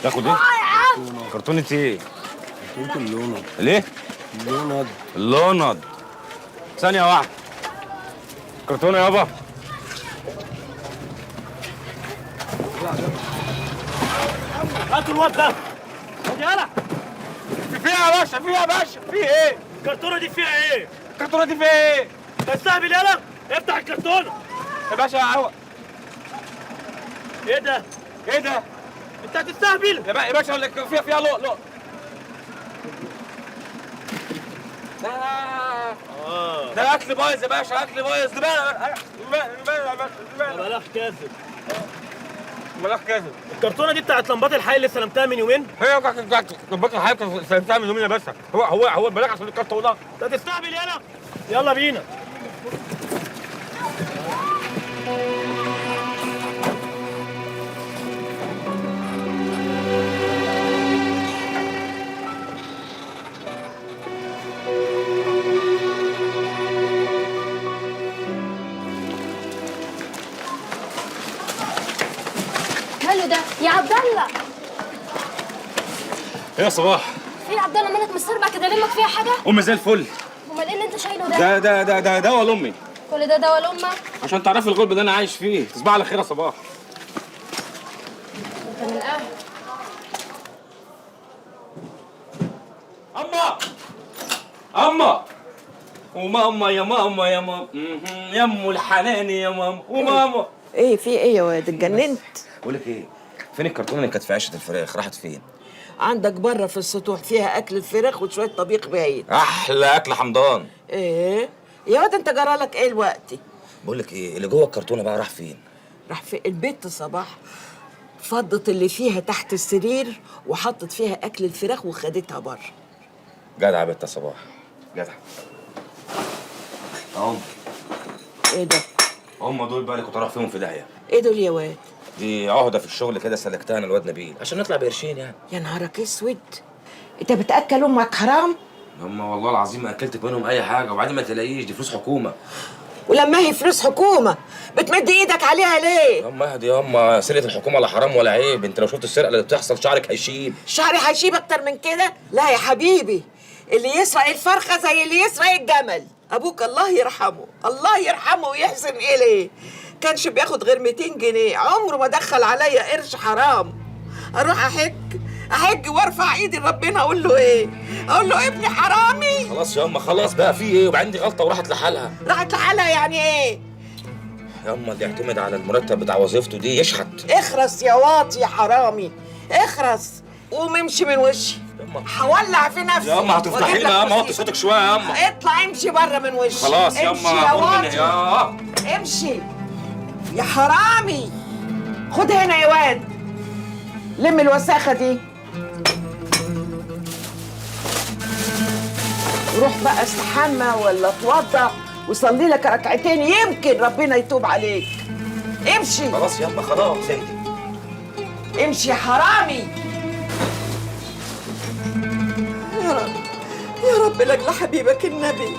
تاخد ايه؟ كرتونة ايه؟ كرتونة اللوند. ليه؟ اللوند. اللوند. ثانية واحدة. كرتونة يابا. هاتوا الواد ده. خد يلا. فيها يا باشا، فيها يا باشا، في ايه؟ الكرتونة دي فيها ايه؟ الكرتونة دي فيها ايه؟ تستهبل يلا. افتح الكرتونة. يا باشا هو ايه ده؟ ايه ده؟ انت هتستهبل. يا باشا اقول لك فيها لؤلؤ. ده اكل بايظ يا باشا، اكل بايظ. زباله زباله يا باشا، زباله. بلاش كاذب. بلاش كذب. الكرتونة دي بتاعت لمبات الحي اللي استلمتها من يومين. هي بتاعت بطل حضرتك سلمتها من يومين يا باشا. هو بلاك عشان الكرتونه. انت هتستهبل يلا. يلا بينا. ماله ده يا عبد الله؟ ايه يا صباح؟ في يا عبد الله مالك مستربع كده؟ لمك فيها حاجه؟ امي زي الفل. امال ايه اللي انت شايله ده؟ ده دواء لامي. كل ده دواء لامك؟ عشان تعرفي الغلب اللي انا عايش فيه. تصبح على خير يا صباح. انت من اهل. اما وماما يا ماما يا ماما يا ام الحنان يا ماما وماما. ايه في ايه يا واد؟ اتجننت؟ بقول لك ايه؟ فين الكرتونه اللي كانت في عشه الفراخ؟ راحت فين؟ عندك بره في السطوح فيها اكل الفراخ وشويه طبيخ بايت. احلى اكل حمضان. ايه يا واد انت جرالك ايه دلوقتي؟ بقول لك ايه؟ اللي جوه الكرتونه بقى راح فين؟ راح في البيت صباح، فضت اللي فيها تحت السرير وحطت فيها اكل الفراخ وخدتها بره. جدع يا بنت يا صباح، جدع. ايه ده؟ هم دول بقى اللي كنت رايح فيهم في داهيه. ايه دول يا واد؟ دي عهده في الشغل كده سلكتها انا الواد نبيل عشان نطلع بقرشين يعني. يا نهارك اسود، انت بتاكل امك حرام؟ هم والله العظيم ما اكلت منهم اي حاجه، وبعدين ما تلاقيش دي فلوس حكومه. ولما هي فلوس حكومه بتمد ايدك عليها ليه؟ هم اهدي ياما، سرقه الحكومه لا حرام ولا عيب. انت لو شفت السرقه اللي بتحصل شعرك هيشيب. شعري هيشيب اكتر من كده؟ لا يا حبيبي، اللي يسرق الفرخه زي اللي يسرق الجمل. ابوك الله يرحمه، الله يرحمه ويحسن اليه، كانش بياخد غير 200 جنيه، عمره ما دخل عليا قرش حرام. اروح احج وارفع ايدي لربنا اقول له ايه؟ اقول له ابني حرامي. خلاص ياما خلاص بقى، في ايه؟ وبعدين دي غلطه وراحت لحالها. راحت لحالها يعني ايه؟ ياما اللي يعتمد على المرتب بتاع وظيفته دي يشحت. اخرس يا واطي يا حرامي، اخرس. قوم امشي من وشي، هولع في نفسي. ياما هتفضحينا ياما، وطي صوتك شويه ياما. اطلع امشي بره من وشي. خلاص ياما، امشي يا واطي. امشي يا حرامي. خد هنا يا واد، لم الوساخه دي. روح بقى استحمى ولا اتوضى وصلي لك ركعتين يمكن ربنا يتوب عليك. امشي. خلاص ياما خلاص اهدي. امشي يا حرامي. يا رب يا رب لاجل حبيبك النبي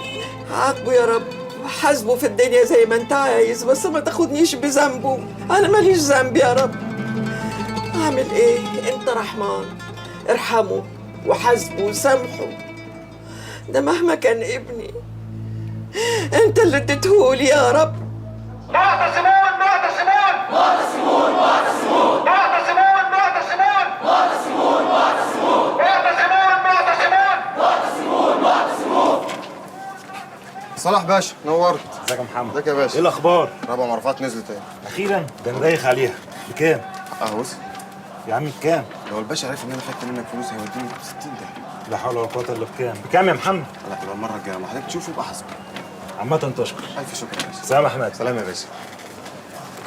عاقبه يا رب، وحاسبه في الدنيا زي ما انت عايز، بس ما تاخدنيش بذنبه، انا ماليش ذنب يا رب. اعمل ايه؟ انت رحمن، ارحمه وحاسبه وسامحه. ده مهما كان ابني انت اللي اديتهولي يا رب. معتصمون معتصمون معتصمون معتصمون معتصمون معتصمون معتصمون معتصمون معتصمون. صلاح باشا نورت. ازيك يا محمد؟ ازيك يا باشا؟ ايه الاخبار؟ رابع مرفوعات نزلت اهي. اخيرا؟ ده انا دايخ عليها. بكام؟ بص يا عم بكام؟ لو الباشا عرف ان انا خدت منك فلوس هيوديني ب 60 ده. لا حول ولا قوه الا بكام؟ بكام يا محمد؟ لا يبقى المره الجايه لما حضرتك تشوفه يبقى حاسبه. عامة تشكر. الف شكر يا باشا. سلام يا احمد. سلام يا باشا.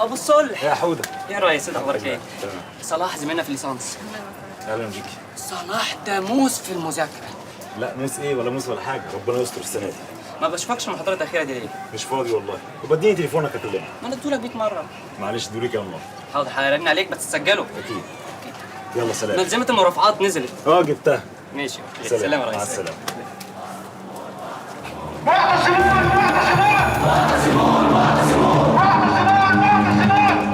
ابو الصلح يا حوده. يا ريس، انت اخبارك ايه؟ تمام. صلاح زميلنا في الليسانس. اهلا بيكي. صلاح ده موس في المذاكره. لا موس ايه ولا موس ولا حاجه، ربنا يستر السنه دي. ما بشوفكش المحاضرات الاخيره دي ليه؟ مش فاضي والله. وبديني تليفونك اكلمك. ما انا ادولك 100 مره. معلش دوري كام مره. حاضر هرن عليك بس تسجله. اكيد. يلا سلام. ملزمه المرافعات نزلت. جبتها. ماشي. سلام يا ريس. مع السلامه. معتصمون معتصمون معتصمون معتصمون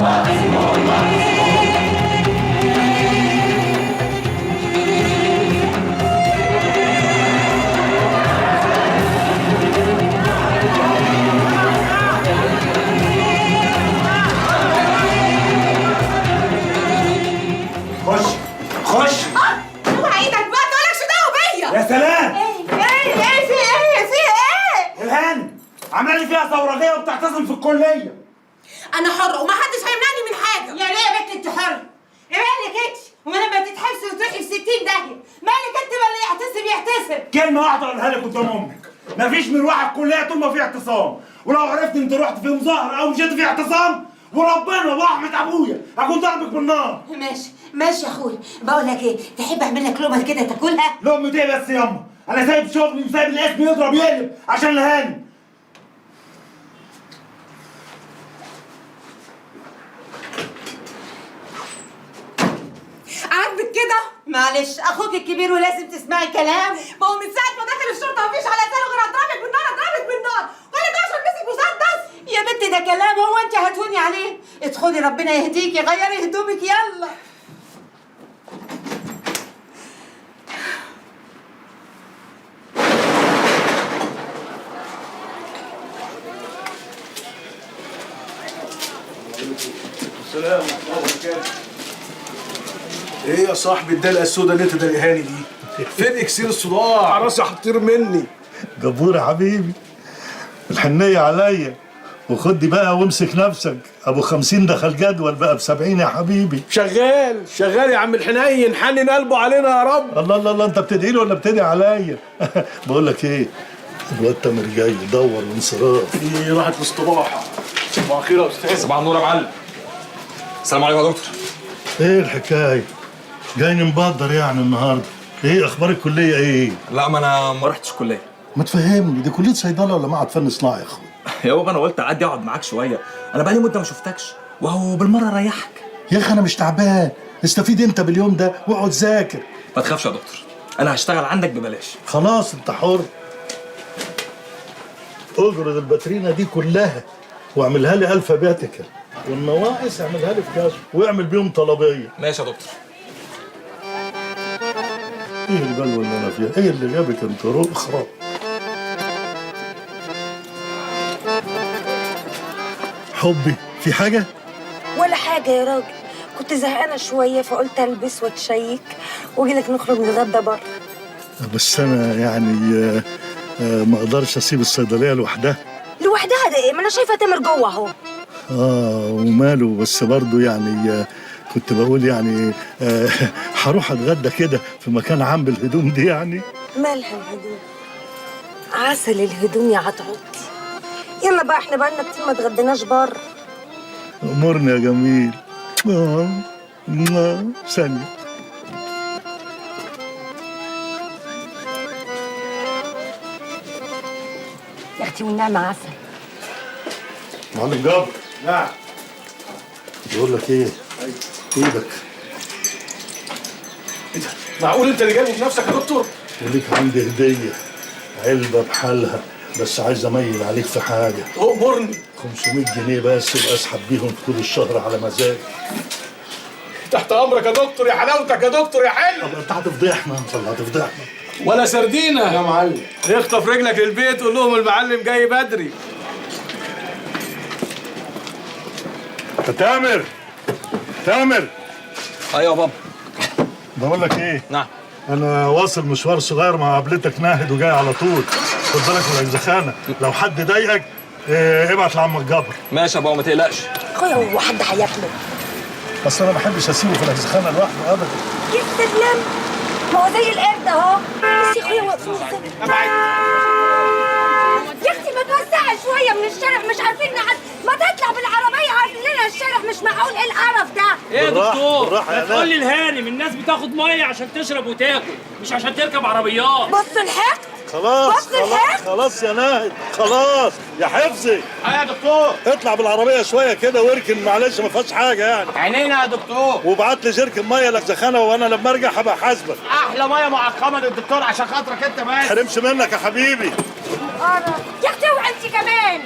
معتصمون معتصمون. حاصل في الكليه. انا حره ومحدش هيمنعني من حاجه. يا ليه يا بنت انت حر؟ ايه مالك انت؟ وما لما تتحبسي وتروحي في 60 داهيه، مالك انت بقى اللي يحتسب يحتسب؟ كلمه واحده اقولها لك قدام امك، مفيش مروح الكليه طول ما في اعتصام، ولو عرفت انت رحت في مظاهره او مشيت في اعتصام وربنا ورحمه ابويا هكون ضربك بالنار. ماشي ماشي يا اخويا، بقول لك ايه، تحب اعمل لك لقمه كده تاكلها؟ لقمه ايه بس ياما؟ انا سايب شغلي وسايب الاسم يضرب يقلب عشان لهاني. عاجبك كده؟ معلش اخوك الكبير ولازم تسمعي كلامه. ما هو من ساعه ما دخل الشرطه مفيش على لسانه غير اضربك بالنار اضربك بالنار، كل ده عشان مسك مسدس. يا بنتي ده كلام، هو انت هتهوني عليه؟ ادخلي ربنا يهديكي، غيري هدومك يلا. السلام ورحمة الله وبركاته. ايه يا صاحبي الدلقه السودا اللي انت دلقهاني دي؟ فين اكسير الصداع؟ راسي هتطير مني. جبور يا حبيبي، الحنية عليا، وخدي بقى وامسك نفسك، ابو 50 دخل جدول بقى ب70 يا حبيبي. شغال شغال يا عم الحنين، حنن قلبه علينا يا رب. الله الله الله، انت بتدعي له ولا بتدعي عليا؟ بقول لك ايه، الواد تامر جاي يدور وانصراف. دي راحت الاستراحه. صباح الخير يا استاذ. صباح النور يا معلم. السلام عليكم يا دكتور. ايه الحكايه؟ جاي مبدر يعني النهارده؟ ايه اخبار الكليه ايه؟ لا ما انا ما رحتش كليه. ما تفهمني، دي كليه صيدله ولا معهد فن صناعي يا اخويا؟ يا بابا انا قلت اعدي اقعد معاك شويه، انا بقالي مده ما شفتكش وهو بالمره اريحك. يا اخي انا مش تعبان، استفيد انت باليوم ده واقعد ذاكر. ما تخافش يا دكتور، انا هشتغل عندك ببلاش. خلاص انت حر. اجرد الباترينا دي كلها واعملها لي الفابيتيكال، والنواقص اعملها لي في كاش واعمل بيهم طلبيه. ماشي يا دكتور. ايه البلوه اللي انا فيها؟ ايه اللي جابك انت رخرة؟ حبي في حاجه؟ ولا حاجه يا راجل، كنت زهقانه شويه فقلت البس واتشيك واجي لك نخرج نتغدى بره. بس انا يعني ما اقدرش اسيب الصيدليه لوحدها. لوحدها ده ايه؟ ما انا شايفه تامر جوه اهو. وماله، بس برضه يعني كنت بقول يعني هروح اتغدى كده في مكان عام بالهدوم دي يعني. مالها الهدوم؟ عسل الهدوم يا عطعوطي. يلا بقى احنا بقالنا كتير ما اتغديناش بره. امرني يا جميل. ثانيه. يا اختي والنعمه عسل. معلم جابر. نعم. بقول لك ايه؟ ايدك. ايه ده؟ معقول انت اللي جايبه بنفسك يا دكتور؟ وليك عندي هديه، علبه بحالها، بس عايز اميل عليك في حاجه. امرني. 500 جنيه بس يبقى اسحب بيهم طول الشهر على مزاجي. تحت امرك يا دكتور، يا حلاوتك يا دكتور يا حلو. طب انت هتفضحنا، انت هتفضحنا. ولا سردينه يا معلم. اخطف رجلك للبيت قول لهم المعلم جاي بدري. تامر تامر. ايوه يا بابا. بقول لك ايه؟ نعم. انا واصل مشوار صغير مع قابلتك ناهد وجاي على طول. خد بالك من الزخانه، لو حد ضايقك ابعت لعمك جبر. ماشي يا بابا ما تقلقش. اخويا هو حد هياكله؟ بس انا ما بحبش اسيبه في الزخانه لوحده ابدا. يستسلم، ما هو زي القرد اهو. بس يا اخويا واقفين ازاي؟ يا اختي ما توسعي شويه من الشارع، مش عارفين نعدي، ما تطلع بالعربيه عارف لنا الشارع، مش معقول ايه القرف ده؟ ايه يا دكتور؟ ما تقول لي الهانم الناس بتاخد ميه عشان تشرب وتاكل، مش عشان تركب عربيات. بص الحق. خلاص يا ناهد، خلاص يا حفظي. يا دكتور اطلع بالعربيه شويه كده واركن، معلش ما فيهاش حاجه يعني. عينينا يا دكتور. وابعت لي جيركن ميه للزخانه، وانا لما ارجع هبقى حاسبك. احلى ميه معقمه للدكتور عشان خاطرك انت بس. ما تحرمش منك يا حبيبي. يا اختي اوعي انت كمان.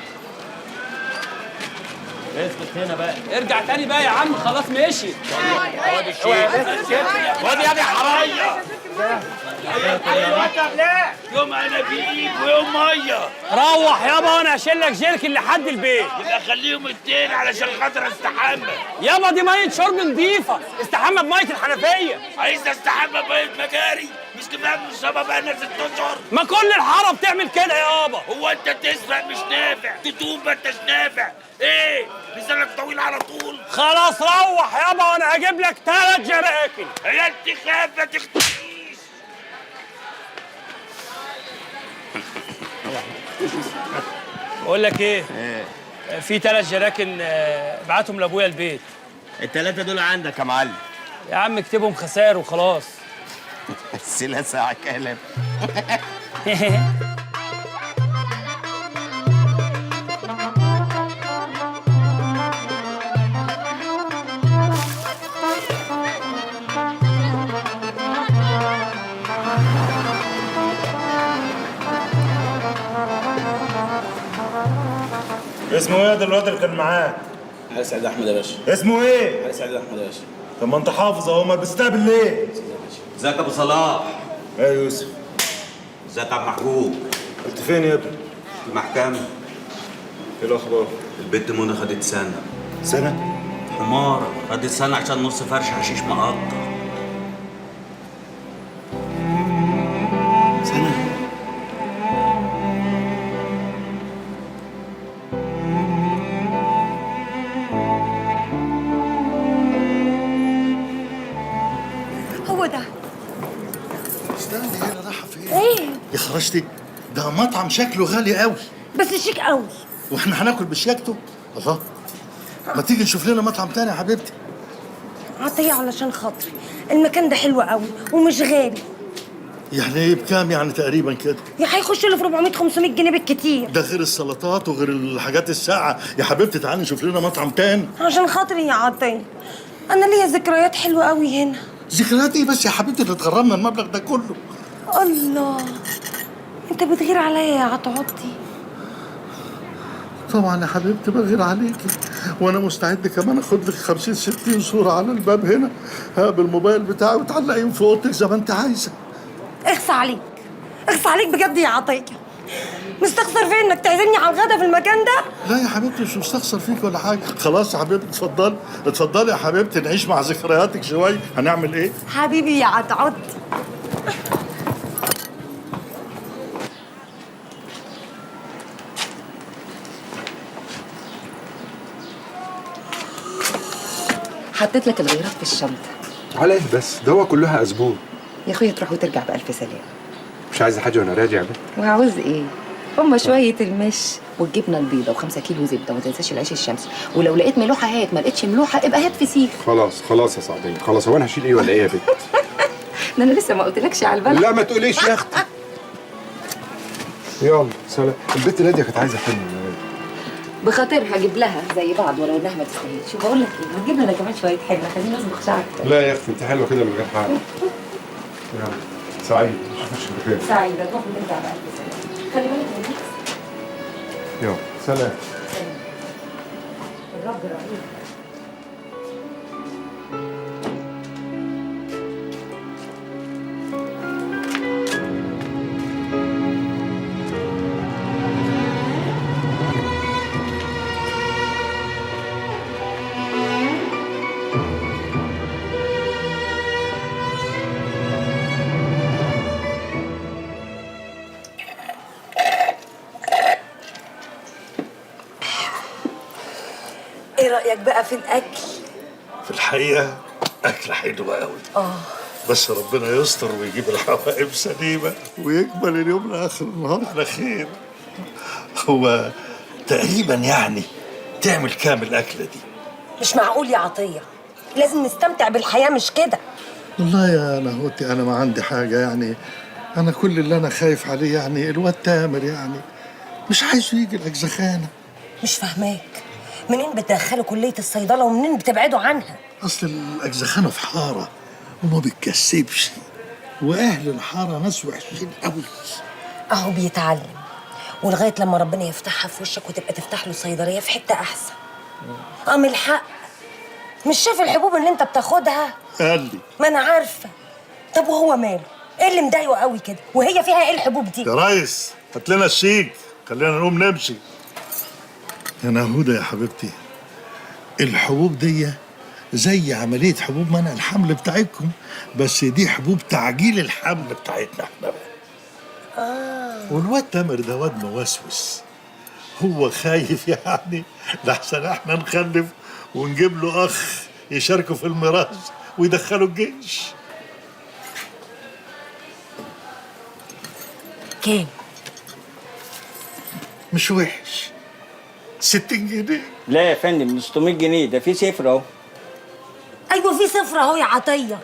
اسكت هنا بقى، ارجع تاني بقى يا عم، خلاص ماشي. وادي يا حرايه. يوم انابيب ويوم ميه. روح يابا وانا هشيل لك جيركن لحد البيت. يبقى خليهم 2 علشان خاطر استحمى. يابا دي ميه شرب نظيفه، استحمى بميه الحنفيه. عايز استحمى بميه مجاري مش كفايه من الشباب بقى ناس 6 اشهر؟ ما كل الحاره بتعمل كده يابا. هو انت تسرق مش نافع، تتوب ما انتش نافع، ايه؟ لسانك طويل على طول. خلاص روح يابا وانا هجيب لك 3 جراكن. هي انت خايف ما تختفيش. بقول لك ايه؟ في 3 جراكن ابعتهم لابويا البيت. ال3 دول عندك يا معلم. يا عم اكتبهم خسائر وخلاص. السيلة ساعة كلام. اسمه ايه ده الواد اللي كان معاك؟ علي سعيد احمد يا باشا. اسمه ايه؟ علي سعيد احمد يا باشا. طب ما انت حافظ اهو، ما بتستقبل ليه؟ ازيك يا ابو صلاح؟ ايه يا يوسف؟ ازيك يا عم محجوب؟ كنت فين يا ابني؟ في المحكمة. ايه الاخبار؟ البت منى خدت سنة. سنة؟ حمارة، خدت سنة عشان نص فرش حشيش مقطع. سنة؟ هو ده. استني هنا رايحه فين؟ ايه؟ يا خرجتي، ده مطعم شكله غالي قوي. بس شيك قوي. واحنا هناكل بشياكته؟ الله، ما تيجي نشوف لنا مطعم تاني يا حبيبتي. عطيه علشان خاطري، المكان ده حلو قوي ومش غالي. يعني ايه بكام يعني تقريبا كده؟ يا هيخش له في 400 500 جنيه بالكتير. ده غير السلطات وغير الحاجات الساقعه. يا حبيبتي تعالي نشوف لنا مطعم تاني. عشان خاطري يا عطيه، انا ليا ذكريات حلوه قوي هنا. ذكريات ايه بس يا حبيبتي اللي اتغرمنا المبلغ ده كله؟ الله، انت بتغير عليا يا عطعطي. طبعا يا حبيبتي بغير عليكي، وانا مستعد كمان اخد لك 50 60 صوره على الباب هنا بالموبايل بتاعي وتعلقيهم في اوضتك زي ما انت عايزه. اخصى عليك، اخصى عليك بجد يا عطيه. مستخسر فين انك تعزمني على الغدا في المكان ده؟ لا يا حبيبتي مش مستخسر فيك ولا حاجه. خلاص يا حبيبتي اتفضلي اتفضلي يا حبيبتي، نعيش مع ذكرياتك شويه. هنعمل ايه؟ حبيبي يا عطعطي. حطيت لك الغيرات في الشنطه. على ايه بس؟ ده هو كلها اسبوع. يا اخويا تروح وترجع بألف سلامه. مش عايزه حاجه وانا راجع بقى. وعاوز ايه؟ هما شويه المش والجبنه البيضه و5 كيلو زبده، وما تنساش العيش الشمسي، ولو لقيت ملوحه هات، ما لقيتش ملوحه ابقى هات فسيخ. خلاص يا سعديه، خلاص. هو انا هشيل ايه ولا ايه يا بنت؟ ده انا لسه ما قلتلكش على البلد. لا ما تقوليش يا اختي. يلا سلام. البنت ناديه كانت عايزه حلم. بخاطرها اجيب لها زي بعض ولو انها ما تستاهلش. بقول لك ايه، ما تجيب لنا كمان شويه حلوه، خلينا نصبغ شعرك. لا يا اختي انت حلوه كده من غير حاجه. يلا سعيد، اشوفك بخير. سعيده، تروح وترجع بألف سلامه. خلي بالك من نفسك. يلا سلام. الرب رهيب. ايه رأيك بقى في الأكل؟ في الحقيقه اكله حلوه قوي. بس ربنا يستر ويجيب الحوائب سليمه ويكمل اليوم لاخر النهار على خير. هو تقريبا يعني تعمل كام الاكله دي؟ مش معقول يا عطية، لازم نستمتع بالحياة مش كده. والله يا نهوتي انا ما عندي حاجه يعني. انا كل اللي انا خايف عليه يعني الواد تامر، يعني مش عايزه يجي الاجزخانه. مش فاهماك، منين بتدخلوا كلية الصيدلة ومنين بتبعدوا عنها؟ اصل الاجزخانه في حاره وما بتكسبش، واهل الحاره ناس وحشين قوي. اهو بيتعلم، ولغاية لما ربنا يفتحها في وشك وتبقى تفتح له صيدلية في حتة أحسن. من الحق، مش شايف الحبوب اللي انت بتاخدها؟ قال لي. ما انا عارفة. طب وهو ماله؟ ايه اللي مضايقه قوي كده؟ وهي فيها ايه الحبوب دي؟ يا ريس هات لنا الشيك، خلينا نقوم نمشي. يا نهودة يا حبيبتي، الحبوب دي زي عملية حبوب منع الحمل بتاعتكم، بس دي حبوب تعجيل الحمل بتاعتنا احنا بقى. والواد تامر ده واد موسوس، هو خايف يعني لحسن احنا نخلف ونجيب له اخ يشاركه في الميراث ويدخله الجيش. كام؟ مش وحش، 60 جنيه. لا يا فندم، 600 جنيه ده في صفر اهو. ايوه في صفر اهو يا عطيه.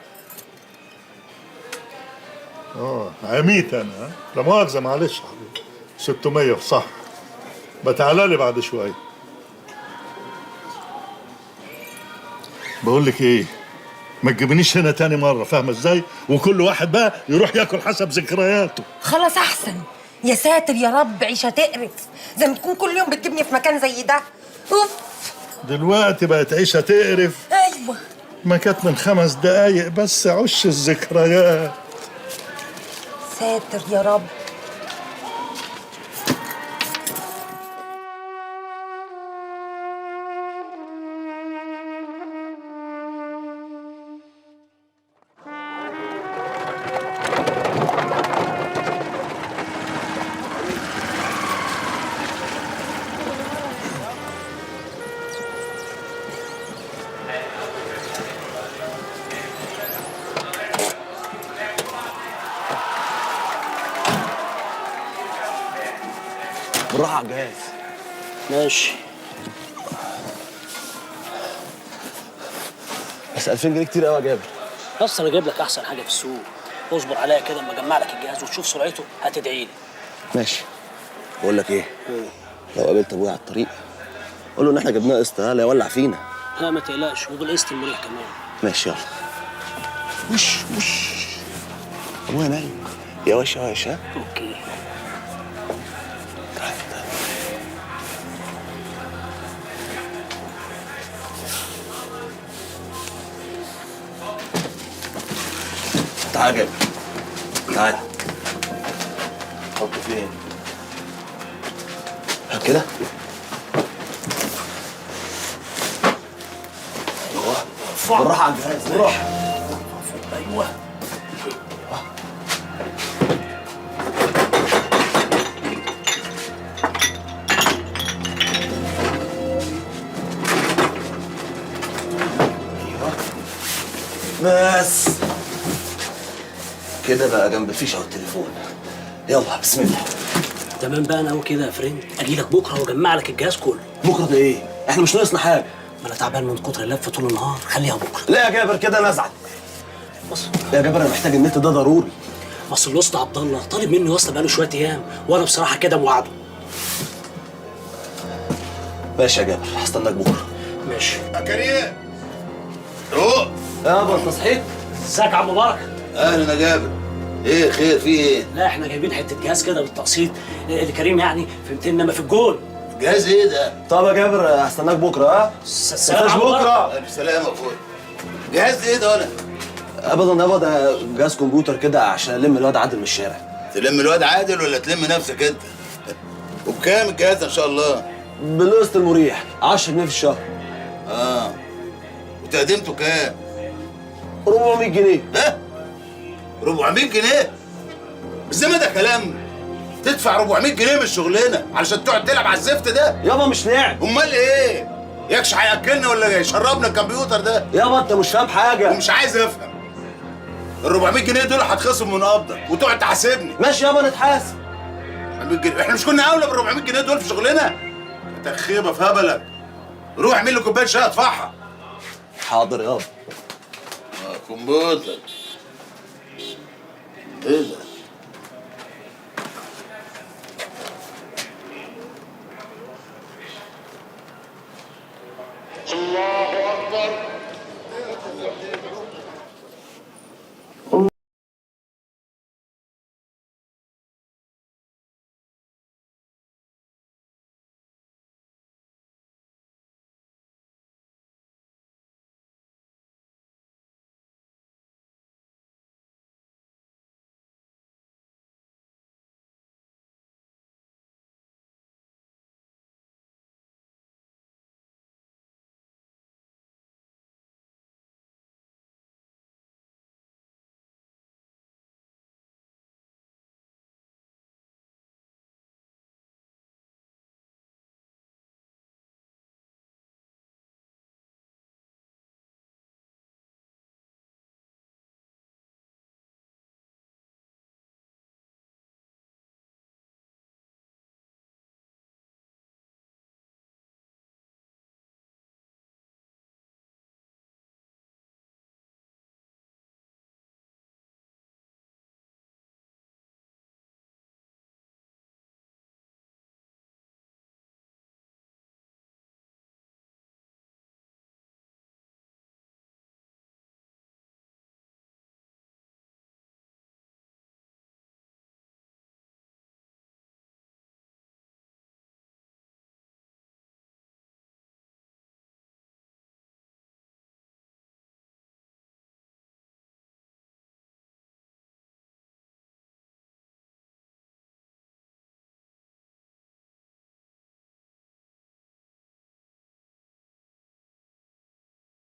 عميت انا، لا مؤاخذة معلش. 600 صح، بتعالى لي بعد شوية. بقول لك ايه، ما تجيبنيش هنا تاني مرة، فاهمة ازاي؟ وكل واحد بقى يروح ياكل حسب ذكرياته. خلاص احسن. يا ساتر يا رب، عيشه تقرف زي ما تكون كل يوم بتجيبني في مكان زي ده. اوف. دلوقتي بقت عيشة تقرف. ايوه ما كانت من 5 دقايق بس، عش الذكريات. ساتر يا رب. بالراحه على الجهاز. ماشي. بس 2000 جنيه كتير قوي يا جابر. بس انا جايب لك احسن حاجه في السوق، اصبر عليا كده اما اجمع لك الجهاز وتشوف سرعته هتدعي لي. ماشي. بقول لك ايه؟ لو قابلت ابويا على الطريق قول له ان احنا جبناه قسط، لا يولع فينا. لا ما تقلقش، وبالقسط المريح كمان. ماشي يلا. وش ابويا نايم. يا وش ها؟ اوكي. تعال يا جابر، تعال. حطه فين؟ كده؟ ايوه بالراحة على الجهاز، بالراحة. ايوه. بس كده بقى جنب الفيشه والتليفون. يلا بسم الله. تمام بقى، انا كده يا فريند اجي لك بكره واجمع لك الجهاز كله. بكره ده ايه؟ احنا مش ناقصنا حاجه. ما انا تعبان من كتر اللف طول النهار، خليها بكره. لا يا جابر كده انا ازعل. بص يا جابر انا محتاج النت ده ضروري. اصل الوسط عبد الله طالب مني وصله بقاله شويه ايام، وانا بصراحه كده موعده. ماشي يا جابر، هستناك بكره. ماشي يا كريم روق. يابا انت صحيت؟ ازيك يا عم مبارك؟ اهلا يا جابر. ايه خير في ايه؟ لا احنا جايبين حته جهاز كده بالتقسيط لكريم، يعني فهمتني، انما في الجول. جهاز ايه ده؟ طب يا جابر هستناك بكره. ها؟ سلام يا عم مبارك. الف سلامه يا اخويا. جهاز ايه ده ولا؟ ابدا يابا، ده جهاز كمبيوتر كده عشان الم الواد عادل من الشارع. تلم الواد عادل ولا تلم نفسك انت؟ وبكام الجهاز ان شاء الله؟ بالقسط المريح 10 جنيه في الشهر. وتقدمته كام؟ 400 جنيه. ها؟ 400 جنيه؟ بالذمة ده كلام؟ تدفع 400 جنيه من الشغلانه علشان تقعد تلعب على الزفت ده؟ يابا مش لعب. امال ايه؟ يكش هياكلنا ولا يشربنا الكمبيوتر ده؟ يابا انت مش فاهم حاجه. ومش عايز افهم. ال 400 جنيه دول هتخصم من قبضك وتقعد تحاسبني. ماشي يابا نتحاسب. 400 جنيه، احنا مش كنا اولى بال 400 جنيه دول في شغلنا؟ انت خيبه في هبلك. روح اعمل لي كوبايه شاي ادفعها. حاضر يابا. كمبيوتر. ايه ده؟ الله اكبر.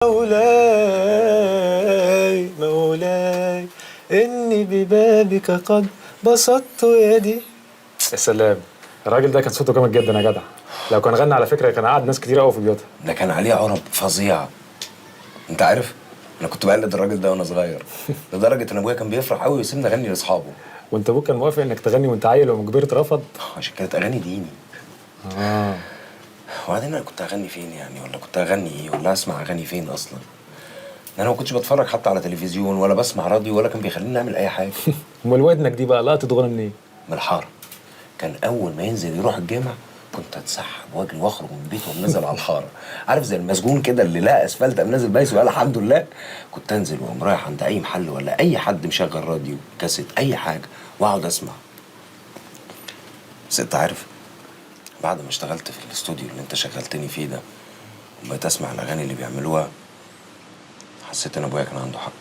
مولاي مولاي إني ببابك قد بسطت يدي. يا سلام، الراجل ده كان صوته جامد جدا يا جدع. لو كان غنى على فكره كان قعد ناس كتير قوي في بيوتها. ده كان عليه عرب فظيعه. انت عارف انا كنت بقلد الراجل ده وانا صغير لدرجه ان ابويا كان بيفرح قوي ويسيبني اغني لاصحابه. وانت ابوك كان موافق انك تغني وانت عيل وما كبرت رفض؟ عشان كانت اغاني ديني. وبعدين انا كنت اغني فين يعني، ولا كنت اغني ايه، ولا اسمع اغاني فين اصلا؟ انا ما كنتش بتفرج حتى على تلفزيون ولا بسمع راديو ولا كان بيخليني اعمل اي حاجه. امال ودنك دي بقى لقطت غنى منين؟ من الحاره. كان اول ما ينزل يروح الجامع كنت اتسحب واجري واخرج من البيت وننزل على الحاره، عارف زي المسجون كده اللي لقى اسفلت قام نازل بايس وقال الحمد لله. كنت انزل واقوم رايح عند اي محل ولا اي حد مشغل راديو كاسيت اي حاجه واقعد اسمع. بس انت عارف بعد ما اشتغلت في الاستوديو اللي انت شغلتني فيه ده وبقيت اسمع الاغاني اللي بيعملوها حسيت ان ابويا كان عنده حق.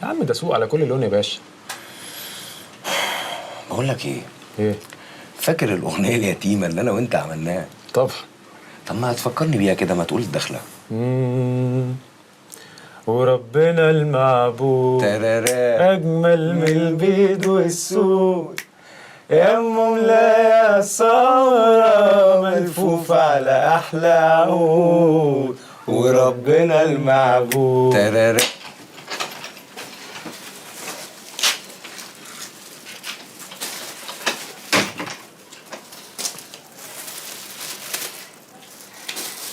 يا عم ده سوق على كل لون يا باشا. بقول لك ايه؟ ايه؟ فاكر الاغنيه اليتيمه اللي انا وانت عملناها؟ طبعا. طب ما هتفكرني بيها كده، ما تقول الدخله. وربنا المعبود أجمل من البيض والسود، يا أم لا يا سارة ملفوف على أحلى عود، وربنا المعبود. يا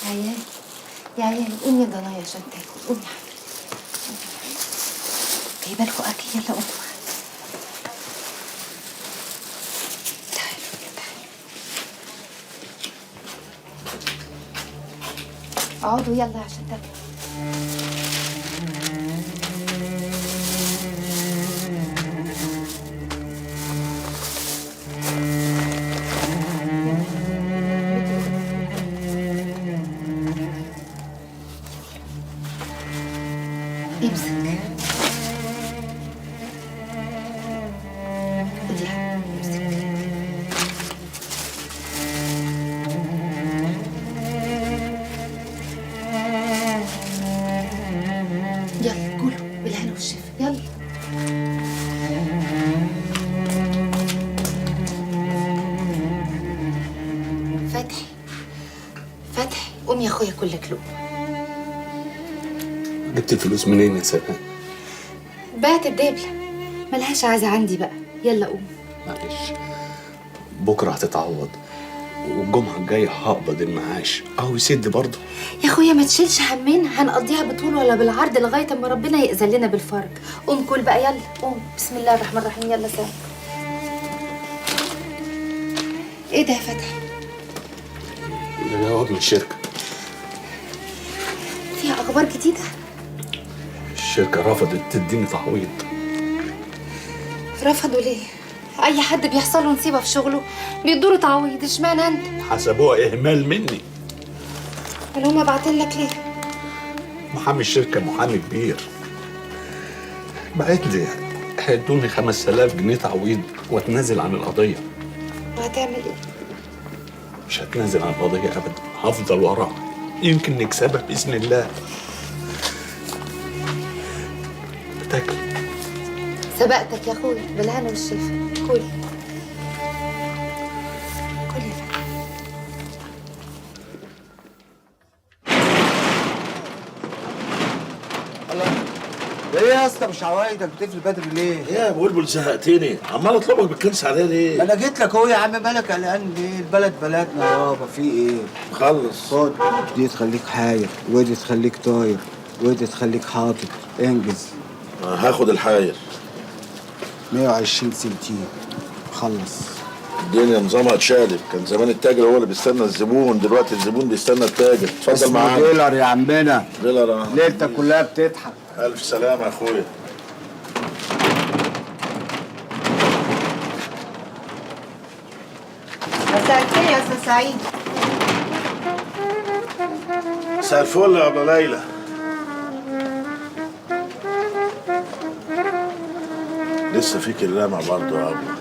عيال يا عيال قومي يا ضنايا عشان تاكل. قومي يا حبيبتي. جايبه لكم اكل، يلا قوموا. اقعدوا يلا عشان تاكلوا. امسك. خدي يا حبيبي، امسك. يلا كلوا بالهنا والشفا، يلا. فتحي فتحي قوم يا اخويا كلك لقمه. جبت الفلوس منين يا سلام؟ بعت الدبلة ملهاش عازة عندي بقى، يلا قوم. معلش بكره هتتعوض، والجمعه الجايه هقبض المعاش اهو يسد برضه. يا اخويا ما تشيلش همنا، هنقضيها بطول ولا بالعرض لغايه اما ربنا يأذن لنا بالفرج. قوم كل بقى يلا قوم. بسم الله الرحمن الرحيم، يلا سلام. ايه ده يا فتحي؟ ده جواب من الشركه. فيها اخبار جديده؟ الشركه رفضت تديني تعويض. رفضوا ليه؟ اي حد بيحصل له نصيبه في شغله بيدوا له تعويض، اشمعنى انت؟ حسبوها اهمال مني. ولا هما باعتين لك ليه؟ محامي الشركه محامي كبير، بعت لي هيدوني 5000 جنيه تعويض واتنازل عن القضيه. وهتعمل ايه؟ مش هتنازل عن القضيه ابدا، هفضل وراها يمكن نكسبها باذن الله. بتاكل؟ سبقتك يا اخويا بالهنا والشفا. كل كل يا فتحي. ايه يا اسطى مش عوايدك بتقفل بدري ليه؟ ايه يا بلبل زهقتني، عمال اطلبك بالكنس عليا ليه؟ ما انا جيت لك اهو يا عم، مالك قلقان ليه؟ البلد بلدنا يابا، في ايه؟ خلص. خد دي تخليك حاير، ودي تخليك طاير، ودي تخليك حاطط. انجز. هاخد الحاير. 120 سنتين. خلص. الدنيا نظامها اتشالب، كان زمان التاجر هو اللي بيستنى الزبون، دلوقتي الزبون بيستنى التاجر. اتفضل معانا. ديلر يا عمنا. ديلر. ليلتك كلها بتضحك. الف سلامه يا اخويا. مساء الخير يا استاذ سعيد. مساء الفل يا ابله ليلى. لسه فيك اللامع برضه يا ابله.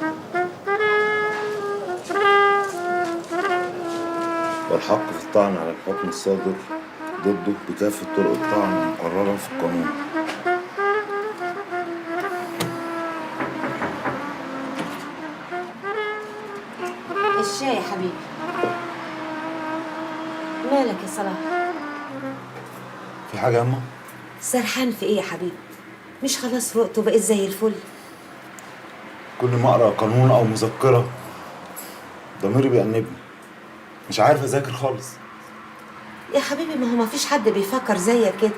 والحق في الطعن على الحكم الصادر ضده بكافة طرق الطعن المقررة في القانون. الشاي يا حبيبي. مالك يا صلاح؟ في حاجة يا أما؟ سرحان في ايه يا حبيبي؟ مش خلاص فقت وبقيت زي الفل؟ كل ما أقرأ قانون أو مذكرة ضميري بيأنبني، مش عارف أذاكر خالص. يا حبيبي ما هو مفيش حد بيفكر زيك كده.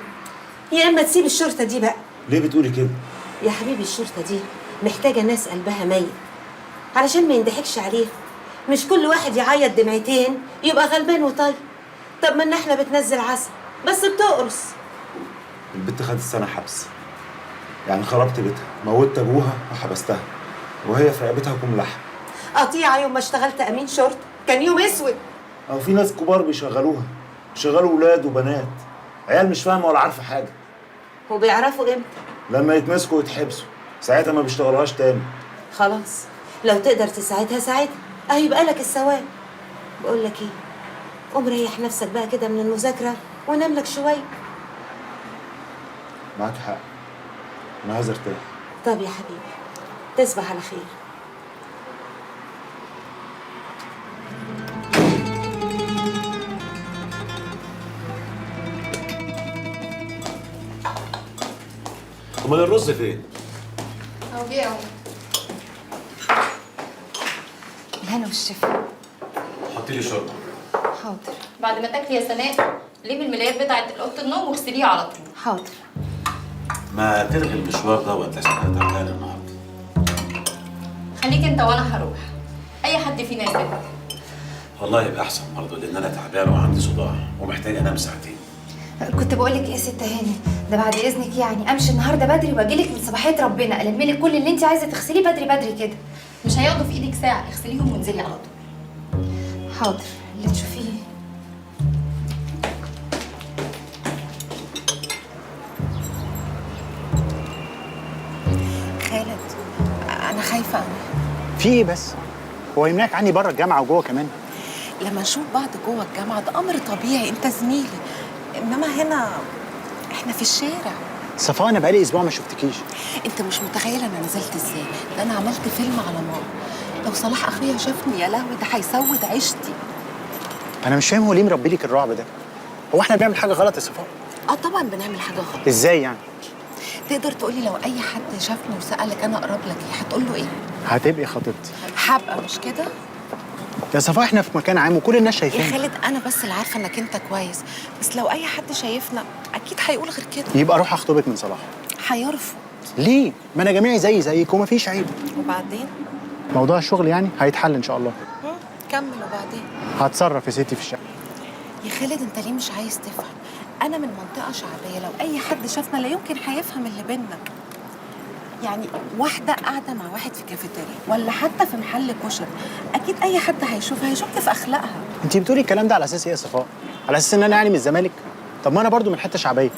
يا اما تسيب الشرطة دي بقى. ليه بتقولي كده؟ يا حبيبي الشرطة دي محتاجة ناس قلبها ميت علشان ما يندحكش عليها. مش كل واحد يعيط دمعتين يبقى غلبان وطيب. طب ما ان احنا بتنزل عسل بس بتقرص. البت خدت سنة حبس، يعني خربت بيتها، موتت أبوها وحبستها، وهي في رقبتها كوم لحم. قطيعة يوم ما اشتغلت أمين شرطة كان يوم أسود. أو في ناس كبار بيشغلوها، بيشغلوا ولاد وبنات، عيال مش فاهمة ولا عارفة حاجة. وبيعرفوا إمتى؟ لما يتمسكوا ويتحبسوا، ساعتها ما بيشتغلوهاش تاني. خلاص لو تقدر تساعدها ساعدها، هيبقى لك الثواب. بقول لك إيه؟ قوم ريح نفسك بقى كده من المذاكرة ونام لك شوية. معاك حق، أنا عايز أرتاح. طب يا حبيبي تصبح على خير. امال الرز فين؟ اهو جه اهو. الهنا والشفا. حطي لي شوربه. حاضر. بعد ما تاكلي يا سناء لمي الملايات بتاعت اوضه النوم واغسليها على طول. حاضر. ما تلغي المشوار دوت عشان انا تعبان النهارده. خليك انت وانا هروح. اي حد فينا يسيبك. والله يبقى احسن برضه لان انا تعبان وعندي صداع ومحتاج انام ساعتين. كنت بقول لك ايه يا ست هاني، ده بعد اذنك يعني امشي النهارده بدري واجي لك من صباحيه ربنا الم لك كل اللي انت عايزه تغسليه بدري بدري كده. مش هياخدوا في ايدك ساعه، اغسليهم وانزلي على طول. حاضر اللي تشوفيه. خالد انا خايفه قوي. في ايه بس؟ هو يمنعك عني بره الجامعه وجوه كمان؟ لما نشوف بعض جوه الجامعه ده امر طبيعي، انت زميلي، انما هنا احنا في الشارع. صفاء انا بقالي اسبوع ما شفتكيش. انت مش متخيل انا نزلت ازاي، ده انا عملت فيلم على ماما. لو صلاح اخويا شافني يا لهوي ده هيسود عيشتي. انا مش فاهم هو ليه مربي لك الرعب ده؟ هو احنا بنعمل حاجه غلط يا صفاء؟ اه طبعا بنعمل حاجه غلط. ازاي يعني؟ تقدر تقولي لو اي حد شافني وسالك انا اقرب لك ايه هتقول له ايه؟ هتبقي خطيبتي. هبقى مش كده؟ يا صفاء احنا في مكان عام وكل الناس يا شايفيننا. خالد انا بس اللي عارفه انك انت كويس، بس لو اي حد شايفنا اكيد هيقول غير كده. يبقى اروح اخطبك من صلاح. هيرفض. ليه؟ ما انا جميعي زيك ومفيش عيب. وبعدين؟ موضوع الشغل يعني هيتحل ان شاء الله. كمل. وبعدين؟ هتصرف يا ستي في الشقه. يا خالد انت ليه مش عايز تفهم؟ انا من منطقه شعبيه، لو اي حد شافنا لا يمكن هيفهم اللي بينا. يعني واحده قاعده مع واحد في كافيتيريا ولا حتى في محل كشري، اكيد اي حد هيشوفها هيشك في اخلاقها. انت بتقولي الكلام ده على اساس ايه يا صفاء؟ على اساس ان انا يعني من الزمالك؟ طب ما انا برضو من حته شعبيه.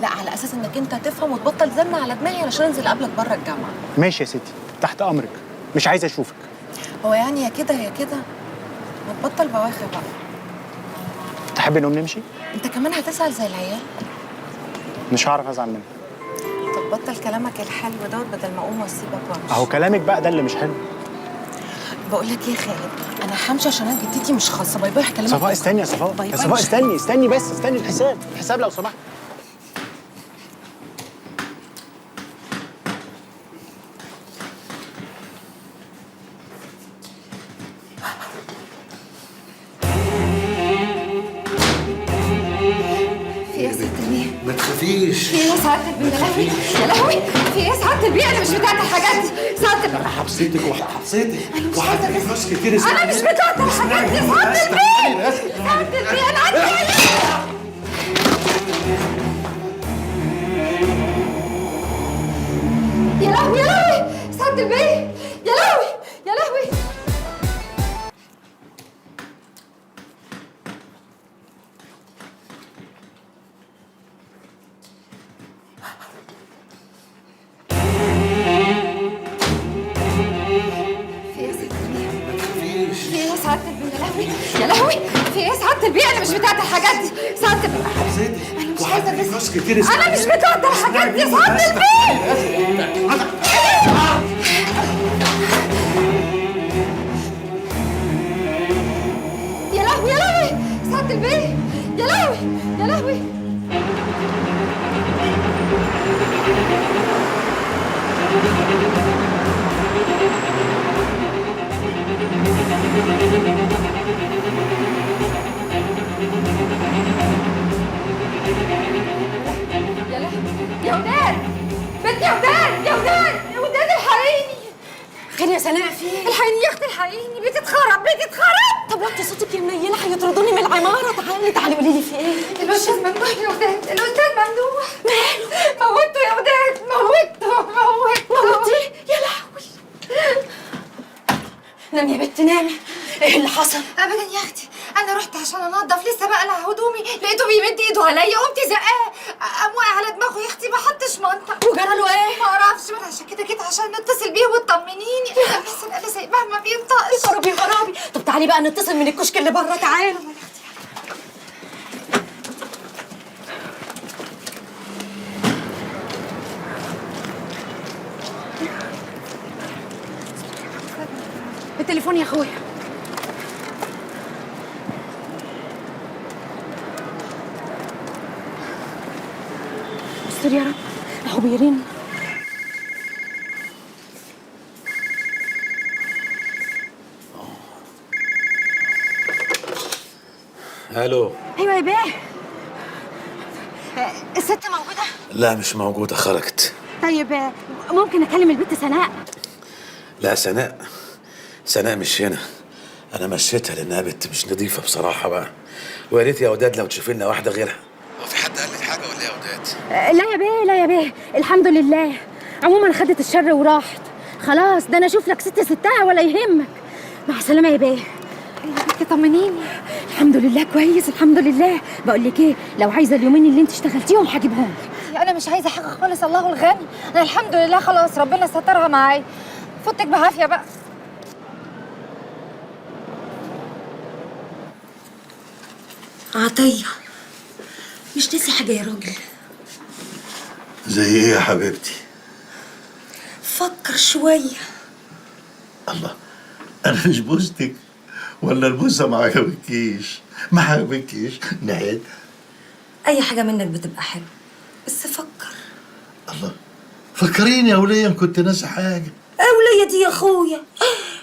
لا على اساس انك انت تفهم وتبطل زن على دماغي علشان انزل قبلك بره الجامعه. ماشي يا ستي، تحت امرك، مش عايزه اشوفك. هو يعني يا كده يا كده، ما تبطل بواخر بقى. تحبي نقوم نمشي؟ انت كمان هتزعل زي العيال. مش هعرف ازعل منك. طب بطل كلامك الحلو دوت بدل ما اقوم واسيبك وامشي. اهو كلامك بقى ده اللي مش حلو. بقول لك ايه يا خالد، انا همشي عشان انا جدتي مش خاصه. باي باي. هكلمك. صفاء استني يا صفاء، يا صفاء استني بس، استني الحساب لو سمحت. ما تخافيش. في ايه يا سعادة البيه؟ يا لهوي في ايه يا سعادة البيه؟ انا مش بتاعت الحاجات دي. سعادة البيه انا حبسيتك وهديك فلوس كتير. انا مش بتاعت الحاجات دي. سعادة البيه سعادة البيه انا عندي يا لهوي يا لهوي سعادة البيه يا لهوي يا لهوي. في ايه يا سعادة البيه؟ يا لهوي في ايه يا سعادة سعادة البيه انا مش بتاعت الحاجات دي. سعادة البيه انا مش عايزه فلوس كتير انا مش بتاعت الحاجات دي. سعادة البيه يا لهوي يا لهوي. سعادة البيه يا لهوي يا لهوي. يا وداد بنتي. يا وداد يا وداد يا وداد الحقيني. خير يا سناء في ايه؟ الحقيني يا اختي الحقيني. بيتي اتخرب بيتي اتخرب. طب وطي صوتك يا منيله هيطردوني من العماره. تعالي قولي لي في ايه؟ الاستاذ ممدوح يا وداد. الاستاذ ممدوح ماله؟ موته يا وداد. موته. يا لهوي. نامي يا بنت نامي. ايه اللي حصل؟ ابدا يا اختي انا رحت عشان انضف لسه بقلع هدومي لقيته بيمد ايده عليا قمت زقاه قام واقع على دماغه يا اختي ما حطش منطق. وجرى له ايه؟ ما اعرفش ما عشان كده جيت عشان نتصل بيه وتطمنيني. بس انا سايباه ما بينطقش. يا خرابي. طب تعالي بقى نتصل من الكشك اللي بره. تعالوا. التليفون يا اخويا. استر يا رب. اهو بيرن. الو. ايوه يا بيه. الست موجوده؟ لا مش موجودة، خرجت. طيب ممكن اكلم البنت سناء؟ لا سناء مش هنا. انا مشيتها لانها بنت مش نظيفة بصراحة بقى. ويا ريت يا وداد لو تشوفي لنا واحدة غيرها. هو في حد قال لك حاجة ولا ايه يا وداد؟ لا يا بيه الحمد لله. عموما خدت الشر وراحت خلاص. ده انا اشوف لك ستها ولا يهمك. مع السلامه يا بيه. طمنيني. الحمد لله كويس الحمد لله. بقول لك ايه، لو عايزه اليومين اللي انت اشتغلتيهم هجيبهم لك. انا مش عايزه حاجه خالص الله الغني. انا الحمد لله خلاص ربنا سترها معايا. فوتك بعافيه بقى. عطيه مش ناسي حاجه يا راجل؟ زي ايه يا حبيبتي؟ فكر شويه. الله، انا مش بوستك ولا البوسه ما عجبكيش؟ ما عجبكيش نعيد. اي حاجه منك بتبقى حلوه بس فكر. الله، فكريني يا وليه ان كنت ناسي حاجه. اولية دي يا اخويا،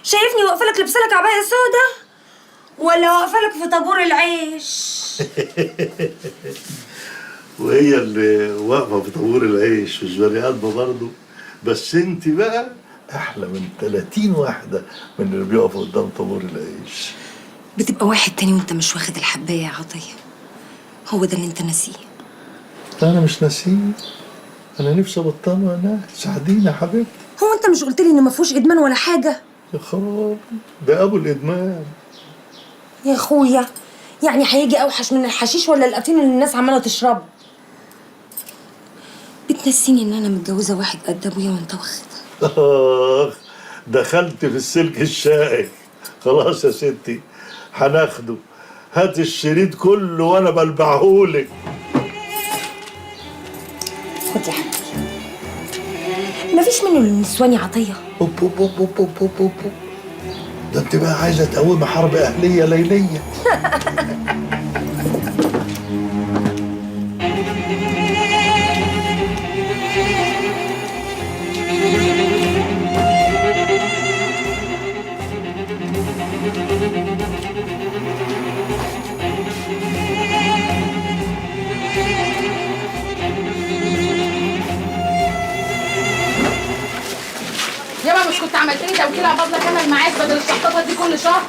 شايفني واقفه لك لابسه لك عبايه سودا ولا واقفه لك في طابور العيش؟ وهي اللي واقفه في طابور العيش مش بني ادمه برضه. بس انت بقى احلى من 30 واحده من اللي بيقفوا قدام طابور العيش. بتبقى واحد تاني وانت مش واخد الحبايه يا عطيه. هو ده اللي انت ناسيه. انا مش ناسيه. انا نفسي ابطله. انا ساعديني يا حبيبتي. هو انت مش قلت لي ان ما فيهوش ادمان ولا حاجه؟ يا خرابي، ده ابو الادمان يا اخويا. يعني هيجي اوحش من الحشيش ولا القتين اللي الناس عماله تشربه؟ بتنسيني ان انا متجوزه واحد قد ابويا وانت واخدها. دخلت في السلك الشائك. خلاص يا ستي هناخده. هات الشريط كله وانا بلبعهولك. خد يا حبيبي. مفيش منه للنسوان يا عطيه. اوب. ده انت بقى عايزه تقومي حرب اهليه ليليه. يابا مش كنت عملت لي توكيل عباد لك انا المعاش بدل الشحططه دي كل شهر؟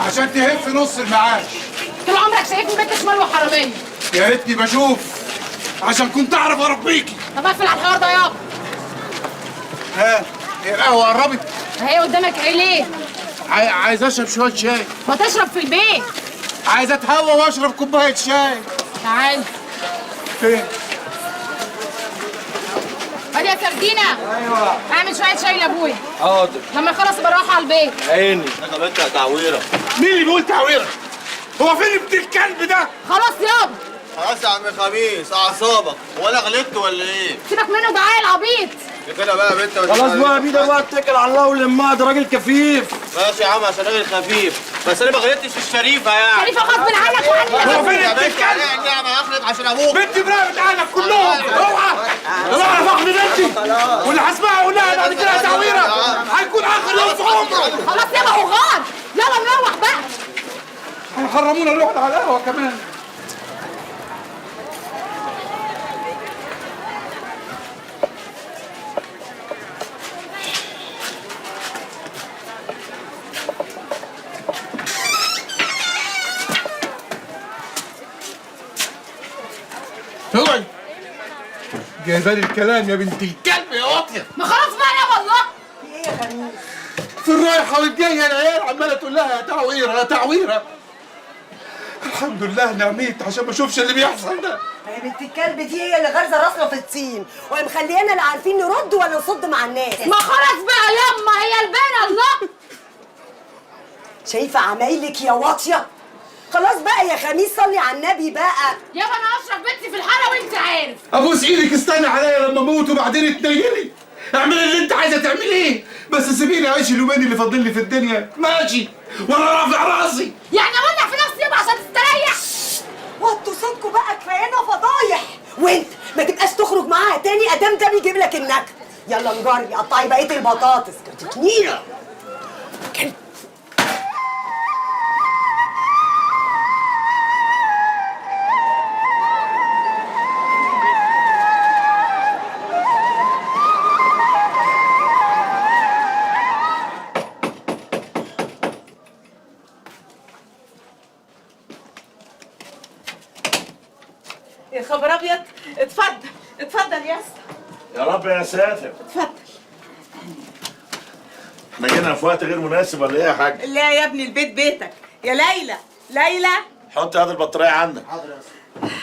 عشان تهف نص المعاش. طول عمرك شايفني بنت شمال وحراميه. يا ريتني بشوف عشان كنت اعرف اربيكي. طب اقفل على الحوار ده يابا. هي القهوه قربت؟ هي قدامك ايه ليه؟ عايز اشرب شويه شاي. ما تشرب في البيت. عايز اتهوى واشرب كوبايه شاي. تعال. فين؟ ادي يا سردينه. ايوه. اعمل شويه شاي لابويا. حاضر. لما يخلص بروح على البيت. عيني. انا غلطت يا تعويره. مين اللي بيقول تعويره؟ هو فين ابن الكلب ده؟ خلاص يابا. خلاص يا عم خميس اعصابك، ولا غلطت ولا ايه؟ سيبك منه ده عيل عبيط. كده بقى يا بنت. خلاص بقى يا بيدر بقى، اتكل على الله ولمها، ده راجل كفيف. ماشي يا عم عشان راجل خفيف، بس انا ما غلطتش في الشريفه يعني. شريفه غصب عنك وعني. هو فين ابن الكلب؟ النعمه هخلط عشان ابوك. بنتي براقبة اهلك كلهم. اوعى. انا اعرف احمي بنتي. واللي هسمعه اقولها بعد كده تعويره هيكون اخر يوم في عمره. خلاص يابا هوغان، يلا نروح بقى. هيحرمونا نروح على القهوه كمان. اوعي جايبالي الكلام يا بنتي الكلب يا واطيه. ما خلاص بقى يا والله. في ايه يا خميس؟ في الرايحه والجايه العيال عماله تقول لها يا تعويره يا تعويره. الحمد لله نعميت عشان ما اشوفش اللي بيحصل ده. يا بنت الكلب دي هي اللي غارزه راسنا في الطين ومخليانا لا عارفين نرد ولا نصد مع الناس. ما خلاص بقى ياما، هي البانه الله. شايفه عمايلك يا واطيه؟ خلاص بقى يا خميس صلي على النبي بقى. يابا انا اشرف بنتي في الحاره وانت عارف. ابوس ايدك استنى عليا لما اموت وبعدين تنيلي. اعملي اللي انت عايزه تعمليه، بس سيبيني اعيش اليومين اللي فاضل لي في الدنيا ماشي وانا رافع راسي. يعني اولع في نفسي يابا عشان تستريح. وطوا صوتكوا بقى، كفايانا فضايح. وانت ما تبقاش تخرج معاها تاني ادام ده بيجيب لك النكد. يلا نجري قطعي بقيه البطاطس كتكنيله. يا خبر ابيض. اتفضل اتفضل يا اسطى. يا رب يا ساتر. اتفضل. احنا جينا في وقت غير مناسب ولا ايه يا حاج؟ لا يا ابني البيت بيتك. يا ليلى ليلى حط هذه البطاريه عندك. حاضر يا اسطى.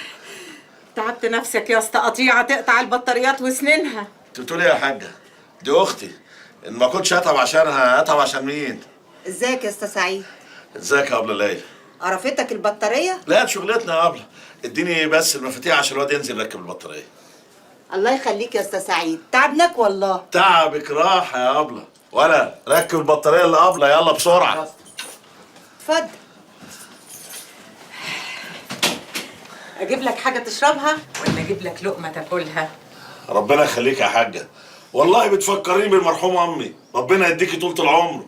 تعبت نفسك يا اسطى، قطيعه تقطع البطاريات وسنينها. انت بتقول ايه يا حاجه؟ دي اختي، ان ما كنتش اتعب عشانها اتعب عشان مين؟ ازيك يا اسطى سعيد؟ ازيك يا ابله ليلى؟ عرفتك البطاريه؟ لا دي شغلتنا يا ابله، اديني بس المفاتيح عشان الواد ينزل يركب البطاريه. الله يخليك يا اسطى سعيد، تعبناك والله. تعبك راحه يا ابله، ولا ركب البطاريه اللي ابله يلا بسرعه. اتفضل. اجيب لك حاجه تشربها ولا اجيب لك لقمه تاكلها؟ ربنا يخليك يا حاجه، والله بتفكريني بالمرحومه امي، ربنا يديكي طولة العمر.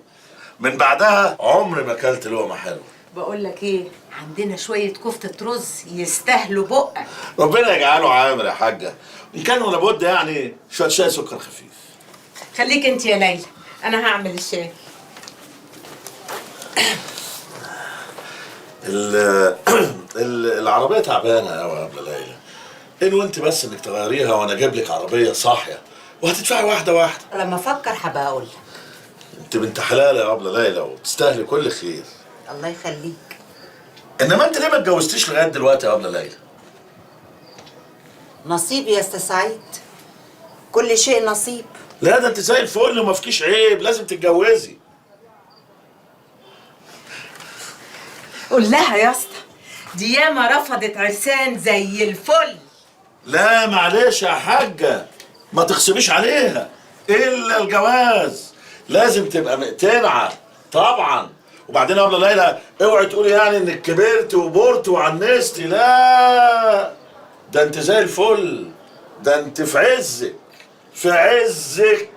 من بعدها عمري ما اكلت لقمه حلوه. بقول لك ايه، عندنا شويه كفته رز يستاهلوا بقك. ربنا يجعله عامر يا حاجه، ان كان ولا بد يعني شويه شاي سكر خفيف. خليك انت يا ليلى، انا هعمل الشاي. العربيه تعبانه قوي يا ابله ليلى، ان وانت بس انك تغيريها وانا اجيب لك عربيه صاحيه وهتدفعي واحده واحده. لما افكر هبقى اقول. انت بنت حلال يا ابله ليلى وتستاهلي كل خير. الله يخليك. انما انت ليه ما اتجوزتيش لغايه دلوقتي يا ابله ليلى؟ نصيب يا استاذ سعيد، كل شيء نصيب. لا ده انت زي الفل وما فيكيش عيب، لازم تتجوزي. قول لها يا اسطى، دي ياما رفضت عرسان زي الفل. لا معلش يا حاجه، ما تغصبيش عليها، الا الجواز لازم تبقى مقتنعه طبعا. وبعدين يا ابله ليلى اوعي تقولي يعني انك كبرت وبرت وعنستي، لا ده انت زي الفل، ده انت في عزك في عزك.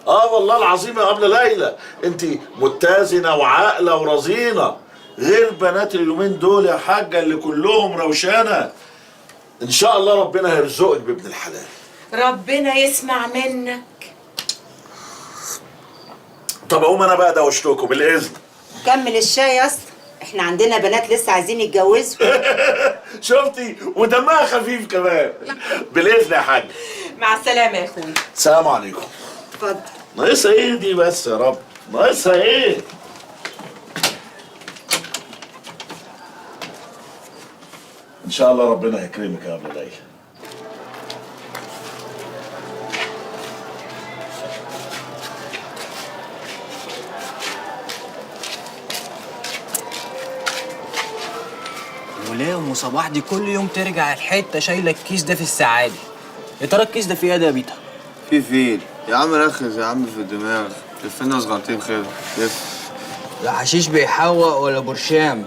اه والله العظيم يا ابله ليلى انت متزنه وعاقله ورزينه، غير بنات اليومين دول يا حاجه اللي كلهم روشانه. ان شاء الله ربنا هيرزقك بابن الحلال. ربنا يسمع منك. طب اقوم انا بقى دوشتكم بالاذن. كمل الشاي يا اسطى، احنا عندنا بنات لسه عايزين يتجوزوا. شفتي ودمها خفيف كمان. بالاذن يا حاج. مع السلامه يا اخوي. السلام عليكم. اتفضل. ناقصها ايه دي بس يا رب، ناقصها ايه؟ ان شاء الله ربنا يكرمك يا ابله ليلى. صباح دي كل يوم ترجع الحته شايله الكيس ده في السعادة. يا ترى الكيس ده فيه ايه ده يا بيتا؟ في فين؟ يا عم ركز يا عم في الدماغ، لفنا صغنطين كده لف. لا حشيش بيحوق ولا برشام.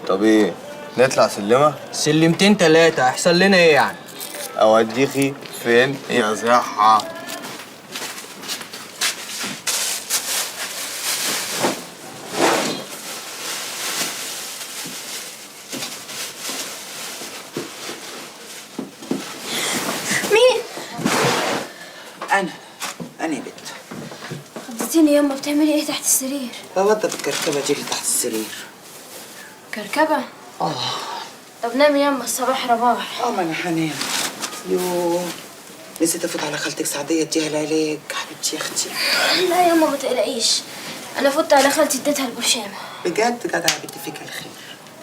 طب ايه؟ نطلع سلمة؟ سلمتين تلاتة هيحصل لنا ايه يعني؟ اوديكي فين يا صحة؟ مين؟ أنا يا بت. خضتيني يما، بتعملي ايه تحت السرير؟ بوضب الكركبة دي اللي تحت السرير. كركبة؟ طب نامي يما، الصباح رباح. ما أنا هنام. يوه نسيت أفوت على خالتك سعدية اديها العلاج حبيبتي يا أختي. لا يما ما تقلقيش، أنا فوت على خالتي اديتها البرشامة. بجد جدع يا بنت فيك الخير.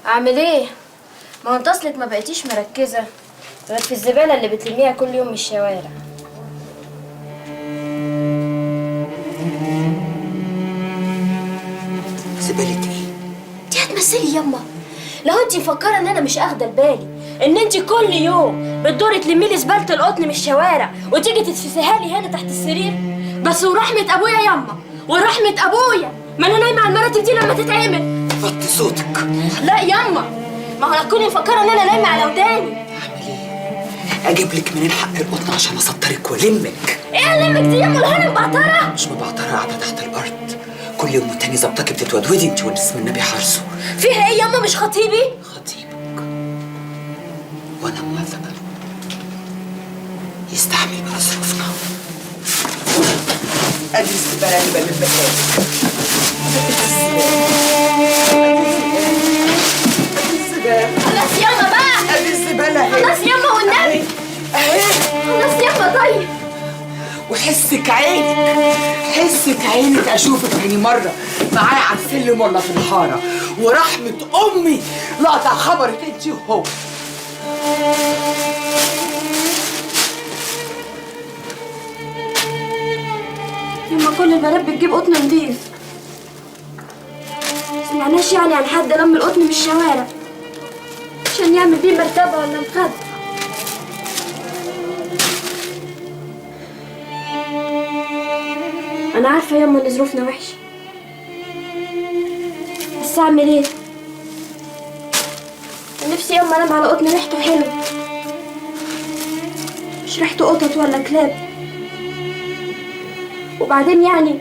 أعمل ايه؟ ما هو انت أصلك ما بقيتيش مركزة غير في الزبالة اللي بتلميها كل يوم من الشوارع. زبالة ايه؟ انت هتمثلي يما. لو انت مفكره ان انا مش اخده بالي ان انت كل يوم بتدوري تلمي لي زباله القطن من الشوارع وتيجي تتفسيها لي هنا تحت السرير. بس ورحمه ابويا يما، ورحمه ابويا ما انا نايمه على المراتب دي لما تتعمل. وطي صوتك. لا يما، ما هو تكوني مفكره ان انا نايمه على وداني. أجيب لك منين حق القطن عشان أسطرك وألمك. ايه ألمك دي يما؟ الهنا مبعتره؟ مش مبعترة، قاعدة تحت الأرض كل يوم والتاني ظبطك بتتودودي انت والاسم النبي حارسه. فيها ايه يما؟ مش خطيبي؟ وانا موافقه يستحمل بمصروفنا. ادي الزباله اللي بلمها لك. خلاص يما بقى. ادي الزباله اهي. خلاص يما والنبي. اهي. خلاص يما. طيب وحسك عينك، حسك عينك اشوفك تاني مره معايا على السلم ولا في الحاره، ورحمه امي لاقطع خبرك انت وهو. يما كل البنات بتجيب قطن نضيف، سمعناش يعني عن حد لم القطن من الشوارع عشان يعمل بيه مرتبه ولا مخده. انا عارفه يما ان ظروفنا وحشه، بس اعمل ايه؟ نفسي يما انام على قطن ريحته حلوه، مش ريحته قطط ولا كلاب. وبعدين يعني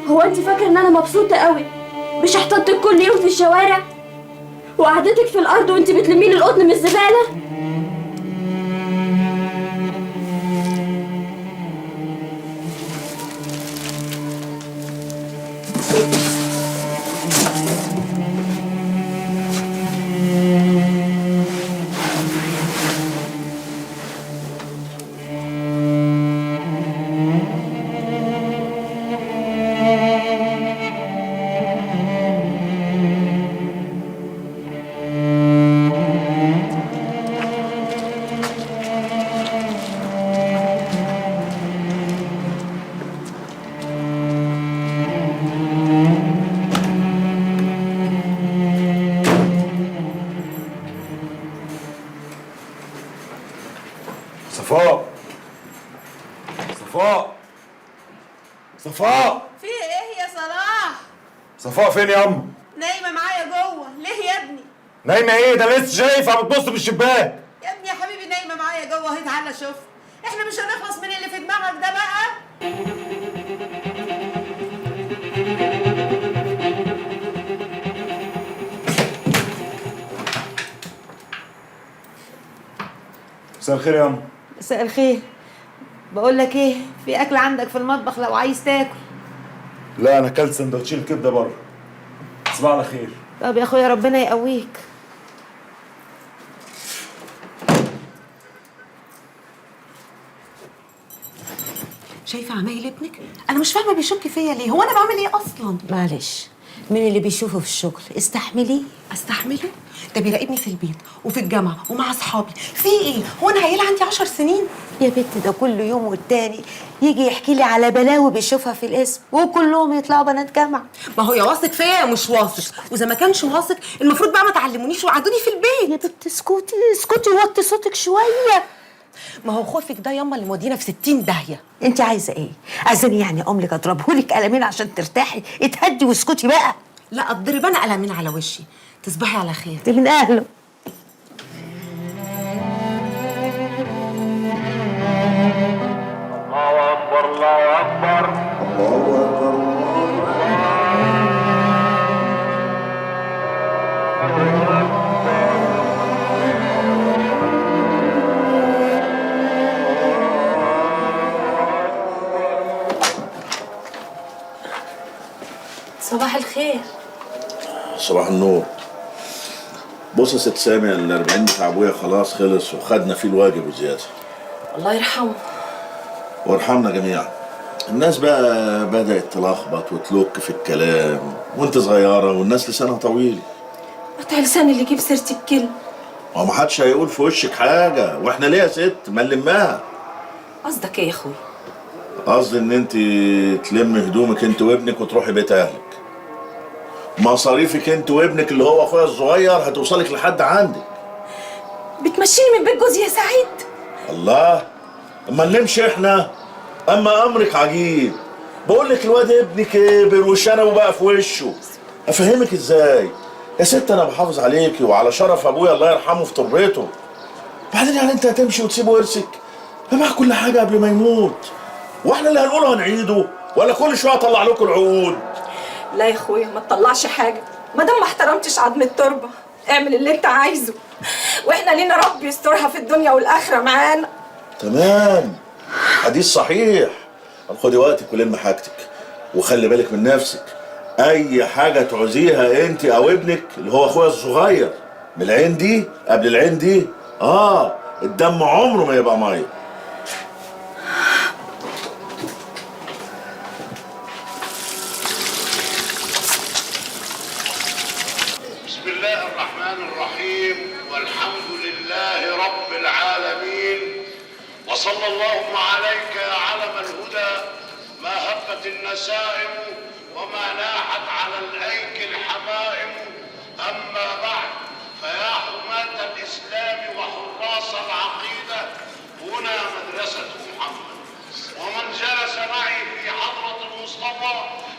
هو انت فاكره ان انا مبسوطه قوي مش هحططك كل يوم في الشوارع وقعدتك في الارض وانت بتلمي لي القطن من الزباله؟ صفاء صفاء صفاء في ايه يا صلاح؟ صفاء فين يا أم؟ نايمه معايا جوه. ليه يا ابني؟ نايمة إيه؟ ده لسه شايفها بتبص من الشباك. يا ابني يا حبيبي نايمه معايا جوه اهي. تعالى شوف. احنا مش هنخلص من اللي في دماغك ده بقى. مساء الخير يا أم. مساء الخير. بقول لك ايه، في اكل عندك في المطبخ لو عايز تاكل. لا أنا أكلت سندوتشين كبدة بره. تصبح على خير. طب يا اخويا ربنا يقويك. شايفه عمايل ابنك؟ انا مش فاهمه بيشك فيا ليه؟ هو انا بعمل ايه اصلا؟ معلش من اللي بيشوفه في الشغل استحمليه. استحمله؟ ده بيراقبني في البيت وفي الجامعه ومع اصحابي. في ايه؟ هو انا عيل عندي 10 سنين؟ يا بنت ده كل يوم والتاني يجي يحكي لي على بلاوي بيشوفها في القسم وكلهم يطلعوا بنات جامعه. ما هو يا واثق فيا يا مش واثق، واذا ما كانش واثق المفروض بقى ما تعلمونيش وقعدوني في البيت. يا بنت اسكتي اسكتي وطي صوتك شويه. ما هو خوفك ده ياما اللي مودينا في 60 داهيه. انت عايزه ايه؟ عايزاني يعني املك اضربهولك قلمين عشان ترتاحي؟ اتهدي واسكتي بقى. لا اضرب انا قلمين على وشي. تصبحي على خير. دي من اهله. الله أكبر الله أكبر الله أكبر. صباح الخير. صباح النور. بص يا ست سامي، ال 40 بتاع ابويا خلاص خلص وخدنا فيه الواجب وزياده. الله يرحمه. وارحمنا جميعا. الناس بقى بدأت تلخبط وتلوك في الكلام، وانت صغيرة والناس لسانها طويل. قطع لساني اللي يجيب سيرة الكلمة. هو ما حدش هيقول في وشك حاجة، واحنا ليه يا ست؟ ما نلمها. قصدك ايه يا اخوي؟ قصدي ان انت تلم هدومك انت وابنك وتروحي بيت اهلك. مصاريفك انت وابنك اللي هو اخويا الصغير هتوصلك لحد عندك. بتمشيني من بيت جوزي يا سعيد؟ الله، اما نمشي احنا. اما امرك عجيب. بقول لك الواد ابني كبر وشنبه بقى في وشه. افهمك ازاي؟ يا ست انا بحافظ عليكي وعلى شرف ابويا الله يرحمه في تربيته. بعدين يعني انت هتمشي وتسيبه ورثك؟ جماعة كل حاجه قبل ما يموت. واحنا اللي هنقوله هنعيده ولا كل شويه اطلع لكم العقود؟ لا يا اخويا ما تطلعش حاجة، ما دام ما احترمتش عظم التربة. اعمل اللي انت عايزه، واحنا لينا رب يسترها في الدنيا والاخرة معانا. تمام، حديث صحيح. خدي وقتك ولم حاجتك وخلي بالك من نفسك. اي حاجه تعوزيها انت او ابنك اللي هو اخويا الصغير، من العين دي قبل العين دي الدم عمره ما يبقى ميه. بسم الله الرحمن الرحيم، والحمد لله رب العالمين، وصلى اللهم عليك يا علم الهدى. ما هبت النسائم وما ناحت على الايك الحمائم. اما بعد، فيا حماة الاسلام وحراس العقيده، هنا مدرسه محمد، ومن جلس معي في حضره المصطفى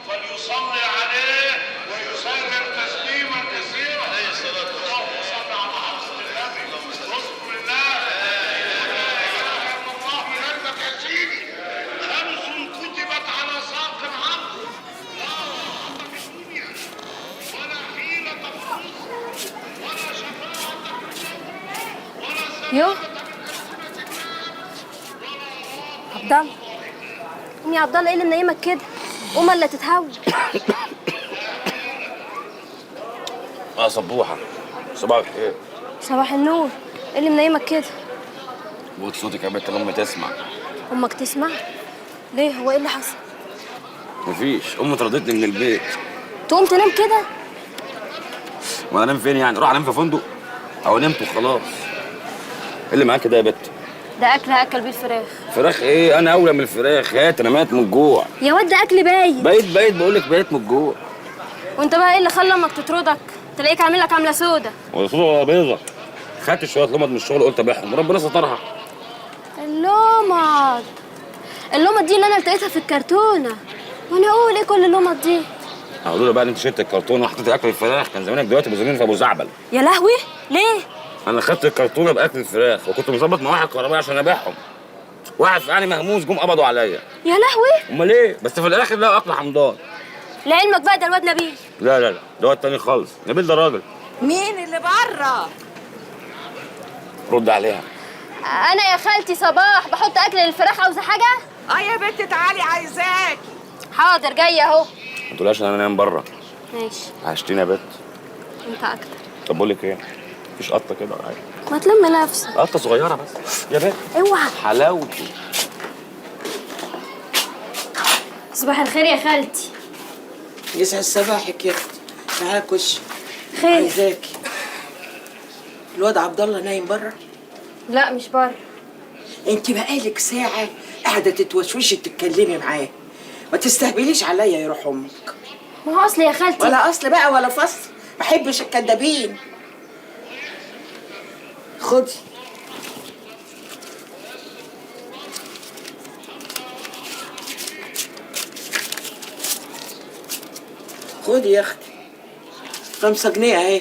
فليصلي عليه ويسلم تسليما كثيرا. عليه الصلاه والسلام. اللهم صل على حضره النبي. واذكر الله لا اله الا الله من قلبك يا سيدي. خمس كتبت على ساق العبد، لا راحه في الدنيا ولا حيله في الرزق ولا شفاعه في الجنه ولا يو سلامه عبد الله، قوم يا عبد الله، ايه اللي منيمك كده؟ قوم الا تتهوى. صبوحه، صباح الخير. صباح النور. ايه اللي منيمك كده؟ بود صوتك يا بنت الام تسمع. امك تسمع؟ ليه؟ هو ايه اللي حصل؟ مفيش، امي طردتني من البيت. تقوم تنام كده؟ ما انام فين يعني؟ اروح انام في فندق؟ او نمت وخلاص. ايه اللي معاك ده يا بت؟ ده اكل هاكل بيه الفراخ. فراخ ايه؟ انا اولى من الفراخ. هات، انا ميت من الجوع. يا واد ده اكل بايت. بايت بقول لك بايت من الجوع. وانت بقى ايه اللي خلى امك تطردك؟ تلاقيك عامل لك عامله سودا. ولا سودا ولا بيضه. خدت شويه لمض من الشغل قلت ابيعهم وربنا سترها. اللمض دي اللي انا لقيتها في الكرتونه، وانا اقول ايه كل اللمض دي؟ هقول له بقى ان انت شلت الكرتونه وحطيت اكل الفراخ، كان زمانك دلوقتي بزنين في ابو زعبل. يا لهوي، ليه؟ انا خدت الكرتونه باكل الفراخ وكنت مظبط مع واحد كهربائي عشان ابيعهم. واحد فقعني مهموس جم قبضوا عليا. يا لهوي. امال ايه؟ بس في الاخر لقوا اكل حمضان. لعلمك بقى ده الواد نبيل. لا ده واد تاني خالص. نبيل ده راجل. مين اللي بره؟ رد عليها. انا يا خالتي صباح بحط اكل للفراخ. عاوزه حاجه؟ يا بنت تعالي عايزاكي. حاضر جايه اهو. ما تقولهاش انا انام بره. ماشي. عشتيني يا بت. انت اكتر. طب بقول لك ايه؟ مفيش قطه كده ولا حاجه؟ ما تلم نفسك. قطه صغيره بس يا بت. اوعى. حلاوته. صباح الخير يا خالتي. يسعد صباحك يا اختي. تعالي خش. خير. عايزاكي. الواد عبد الله نايم بره؟ لا مش بره. انت بقالك ساعه قاعده تتوشوشي تتكلمي معاه. ما تستهبليش عليا يا روح امك. ما هو اصل يا خالتي. ولا اصل بقى ولا فصل، ما بحبش الكدابين. خدي. خدي يا اختي 5 جنيه اهي.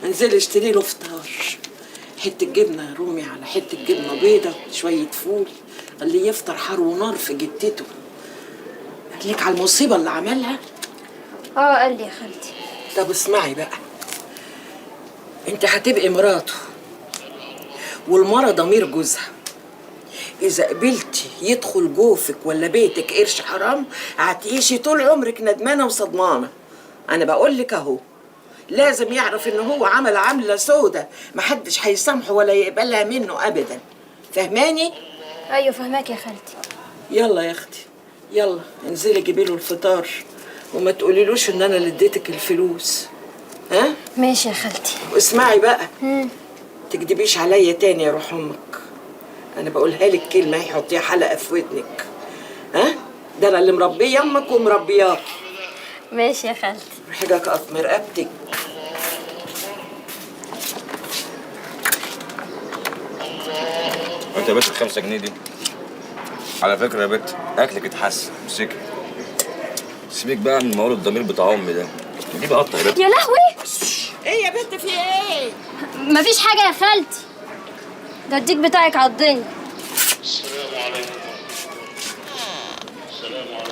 انزلي اشتري له فطار، حته جبنه رومي على حته جبنه بيضه شويه فول، خليه يفطر حار ونار في جدته. قال لك على المصيبه اللي عملها؟ قال لي يا خالتي. طب اسمعي بقى، انت هتبقي مراته والمرة ضمير جوزها. اذا قبلتي يدخل جوفك ولا بيتك قرش حرام هتعيشي طول عمرك ندمانه وصدمانه. انا بقول لك اهو، لازم يعرف ان هو عمل عمله سودة محدش هيسامحه ولا يقبلها منه ابدا. فهماني؟ ايوه فهماك يا خالتي. يلا يا اختي يلا انزلي جيبي له الفطار وما تقوليلوش ان انا اللي اديتك الفلوس. ها؟ ماشي يا خالتي. واسمعي بقى، تكدبيش عليا تاني يا روح امك. انا بقولها لك كلمه هيحطيها حلقه في ودنك. ها؟ ده انا اللي مربيه امك ومربياك. ماشي يا خالتي. حاجه اقف من رقبتك. وانت يا بت ال5 جنيه دي على فكره يا بت اكلك اتحسن مسكت. سيبك بقى من موال الضمير بتاع امي ده، دي بقطع يا بت. يا لهوي. ايه يا بنت في ايه؟ مفيش حاجه يا خالتي، ده الديك بتاعك عضني. السلام عليكم. السلام عليكم.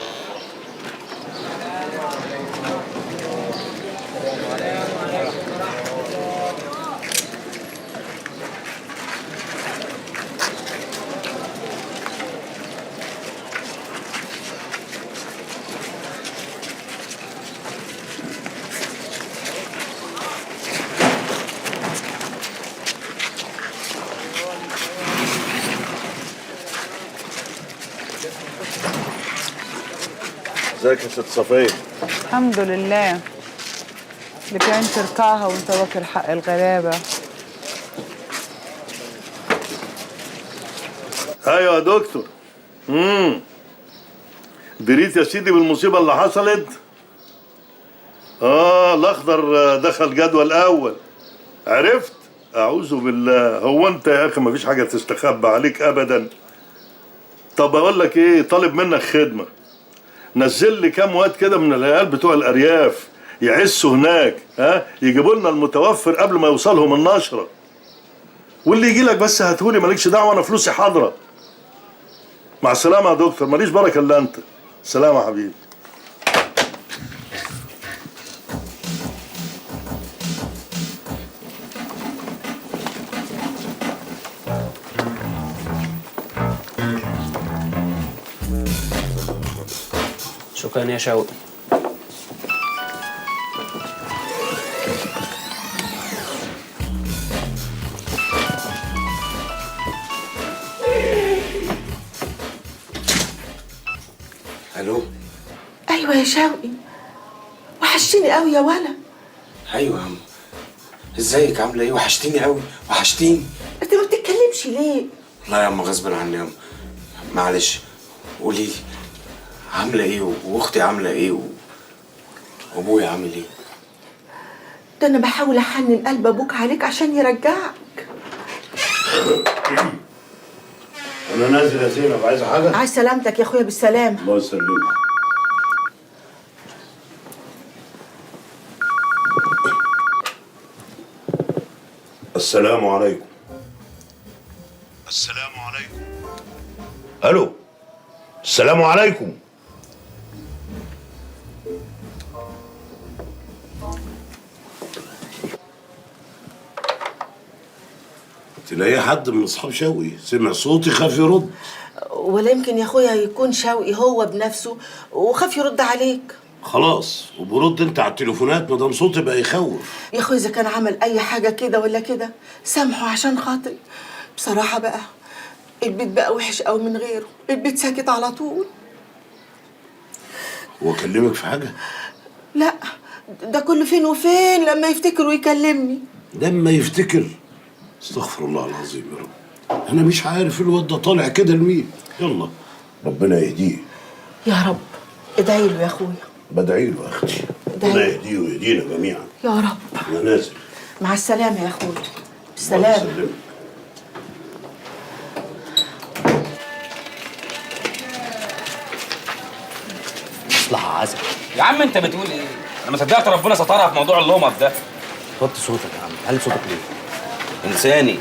ازيك يا ست صفيه؟ الحمد لله. اللي كان تركعها وانت واكل حق الغلابه. ايوه يا دكتور. دريت يا سيدي بالمصيبه اللي حصلت؟ الاخضر دخل جدول الاول. عرفت؟ اعوذ بالله. هو انت يا اخي مفيش حاجه تستخبى عليك ابدا. طب اقول لك ايه، طالب منك خدمه. نزل لي كام واد كده من العيال بتوع الارياف يعسوا هناك، يجيبوا لنا المتوفر قبل ما يوصلهم النشره. واللي يجي لك بس هاتهولي، مالكش دعوه، انا فلوسي حاضره. مع السلامه يا دكتور، ماليش بركه الا انت. سلام يا حبيبي. شكرا يا شوقي. الو. ايوه يا شوقي، وحشتني قوي يا ولا. ايوه يا عم، ازيك عامله ايه؟ وحشتيني قوي، وحشتيني. انت ما بتتكلمش ليه؟ لا يا عم غصب عني يا عم، معلش. قولي لي عامله ايه، واختي عامله ايه، وابويا عامل ايه؟ ده انا بحاول احنن قلب ابوك عليك عشان يرجعك. انا نازل يا زينب، عايزه حاجه؟ عايز سلامتك يا اخويا بالسلامه. الله يسلمك. السلام عليكم. السلام عليكم. الو. السلام عليكم. تلاقي حد من اصحاب شوقي سمع صوتي خاف يرد. ولا يمكن يا اخويا يكون شوقي هو بنفسه وخاف يرد عليك. خلاص، وبرد انت على التليفونات مادام صوتي بقى يخوف. يا اخويا اذا كان عمل اي حاجه كده ولا كده سامحه عشان خاطري. بصراحه بقى البيت بقى وحش قوي من غيره، البيت ساكت على طول. هو كلمك في حاجه؟ لا، ده كل فين وفين لما يفتكر ويكلمني. لما يفتكر؟ استغفر الله العظيم يا رب. انا مش عارف الواد ده طالع كده لمين. يلا ربنا يهديه. يا رب ادعي له يا اخويا. بدعي له يا اختي. ربنا يهديه ويهدينا جميعا. يا رب. انا نازل. مع السلامه يا اخويا. بالسلامه. مصلحة عسل يا عم. انت بتقول ايه؟ انا ما صدقت ربنا سترها في موضوع اللومف ده. وطي صوتك يا عم، تعلي صوتك ليه؟ انساني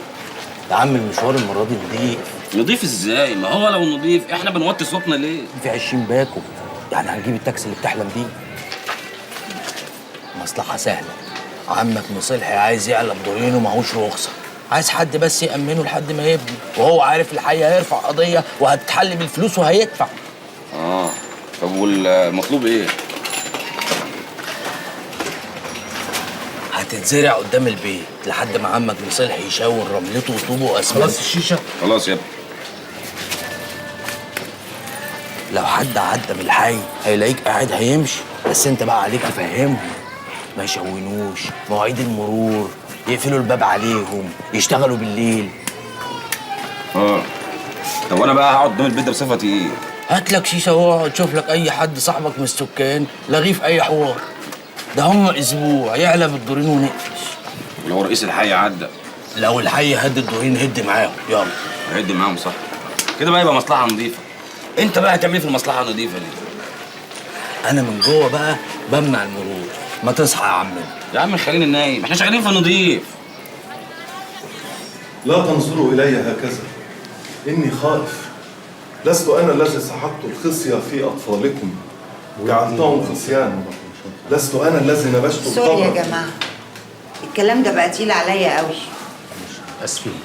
يا عم المشوار المره دي نضيف. نضيف ازاي؟ ما هو لو نضيف احنا بنوطي صوتنا ليه؟ في 20 باكو، يعني هنجيب التاكسي اللي بتحلم بيه. مصلحه سهله. عمك مصلحي عايز يعلى بدورين وماهوش رخصه، عايز حد بس يأمنه لحد ما يبني، وهو عارف الحي هيرفع قضيه وهتتحل بالفلوس وهيدفع. طب والمطلوب ايه؟ هتتزرع قدام البيت لحد ما عمك مصلحي يشاور رملته وطوبه واسمنت. خلاص الشيشه؟ خلاص يا ابني. لو حد عدى من الحي هيلاقيك قاعد هيمشي، بس انت بقى عليك تفهمهم ما يشونوش، مواعيد المرور، يقفلوا الباب عليهم، يشتغلوا بالليل. طب وانا بقى هقعد قدام البيت ده بصفتي ايه؟ هات لك شيشه واقعد شوف لك اي حد صاحبك من السكان لغيه في اي حوار. ده هم اسبوع يعلى بالدورين ونقفش. ولو رئيس الحي عدى؟ لو الحي هد الدورين هد معاهم. يلا هد معاهم صح كده بقى، يبقى مصلحه نظيفه. انت بقى هتعمل ايه في المصلحه النظيفه دي؟ انا من جوه بقى بمنع المرور. ما تصحى يا عمنا. يا عم خلينا نايم، احنا شغالين في النظيف. لا تنظروا إلي هكذا، إني خائف. لست أنا الذي سحقت الخصية في أطفالكم جعلتهم خصيان. لست أنا الذي نبشت سوري يا جماعة، الكلام ده بقى تقيل عليا قوي. اسفين.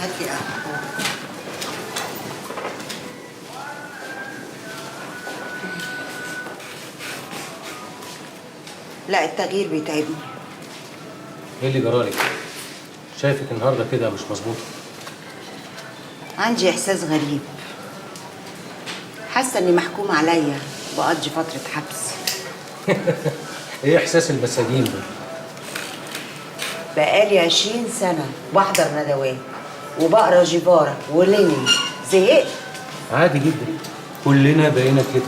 هات لي قهوة. لا، التغيير بيتعبني. ايه اللي جرالك؟ شايفك النهارده كده مش مظبوطه. عندي احساس غريب، حاسه اني محكوم عليا بقضي فتره حبس. ايه احساس المساجين ده؟ بقالي 20 سنه بحضر ندوات وبقرا جيفارا ولينين، زهقت. عادي جدا، كلنا بقينا كده.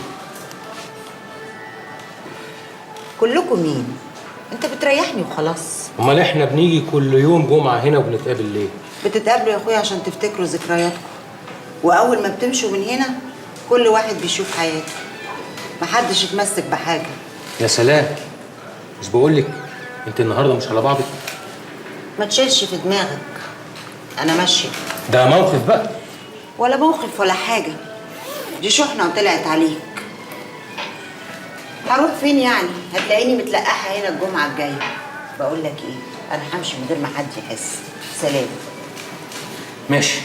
كلكم مين؟ انت بتريحني وخلاص. امال احنا بنيجي كل يوم جمعه هنا وبنتقابل ليه؟ بتتقابلوا يا اخويا عشان تفتكروا ذكرياتكم، واول ما بتمشوا من هنا كل واحد بيشوف حياته، محدش يتمسك بحاجه. يا سلام، مش بقولك انت النهارده مش على بعضك؟ ما تشيلش في دماغك، انا ماشيه. ده موقف بقى. ولا موقف ولا حاجه، دي شحنه وطلعت عليك. هروح فين يعني؟ هتلاقيني متلقحه هنا الجمعه الجايه. بقول لك ايه، انا همشي من غير ما حد يحس. سلام. ماشي.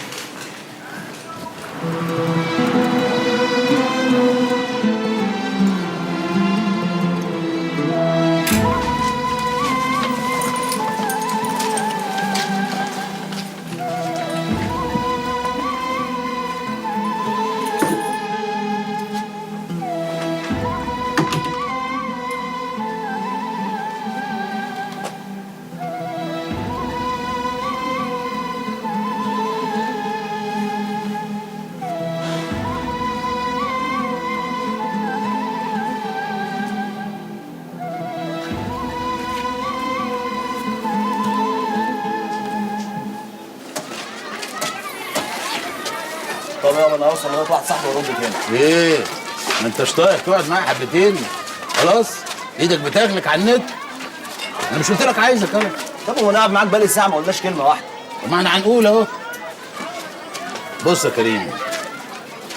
طب يابا انا هوصل لغايه واحد صاحبي وارد تاني. ايه؟ ما انتش طايق تقعد معايا حبتين؟ خلاص؟ ايدك بتاكلك على النت؟ انا مش قلت لك عايزك انا؟ طب هو انا قاعد معاك بقالي ساعه ما قلناش كلمه واحده. طب ما احنا هنقول اهو. بص يا كريم،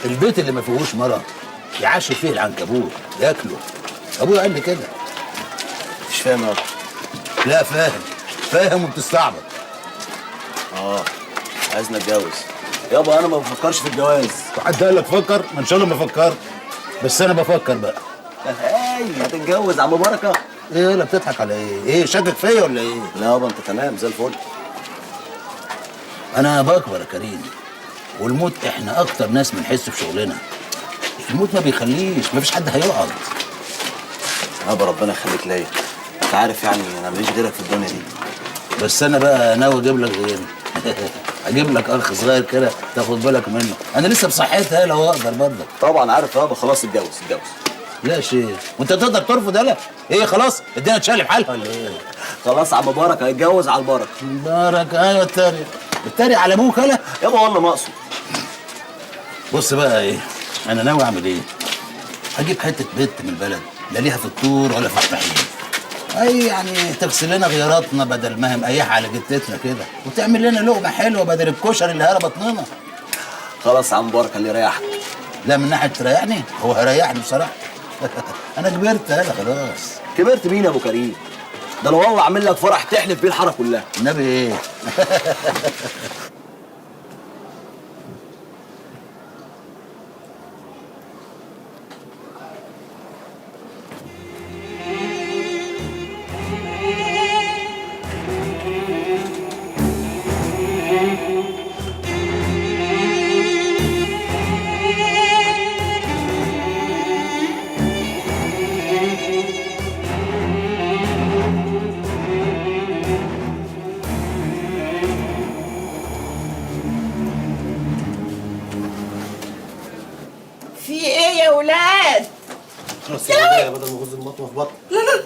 البيت اللي ما فيهوش مرة يعاش فيه العنكبوت ياكله. ابويا قال لي كده. مش فاهم يابا. لا فاهم، فاهم وبتستعبط. عايزني اتجوز. يابا انا ما بفكرش في الجواز. حد قال لك فكر؟ ما ان شاء الله ما فكرت، بس انا بفكر بقى. هتتجوز عم بركه؟ ايه لا بتضحك على ايه؟ ايه شاكك فيا ولا ايه؟ لا يابا انت تمام زي الفل. انا بكبر يا كريم، والموت احنا اكتر ناس بنحس بشغلنا. الموت ما بيخليش، مفيش حد هيقعد. يابا ربنا يخليك ليا، انت عارف يعني انا ماليش غيرك في الدنيا دي. بس انا بقى ناوي اجيب لك غيري. اجيب لك اخ صغير كده تاخد بالك منه، انا لسه بصحتها لو اقدر برضك. طبعا عارف يابا، خلاص اتجوز. لا شيء، وانت تقدر ترفض؟ يالا ايه خلاص الدنيا اتشقلب حالها ولا ايه؟ خلاص عم مبارك هيتجوز على البركه. مبارك ايوه، اتريق على ابوك يالا يابا والله ما اقصد. بص بقى ايه، انا ناوي اعمل ايه؟ هجيب حته بنت من البلد لا ليها في الطور ولا في الطحين، اي يعني تغسل لنا غياراتنا بدل ما هي مقيحه على جتتنا كده، وتعمل لنا لقمه حلوه بدل الكشري اللي هرى بطننا. خلاص يا عم مبارك اللي يريحك. لا من ناحيه تريحني، هو هيريحني بصراحه. انا كبرت انا خلاص. كبرت مين يا ابو كريم؟ ده لو والله اعمل لك فرح تحلف بيه الحاره كلها. النبي ايه؟ في ايه يا ولاد؟ خلاص يا بدل ما اغز المطوه في بطن. لا لا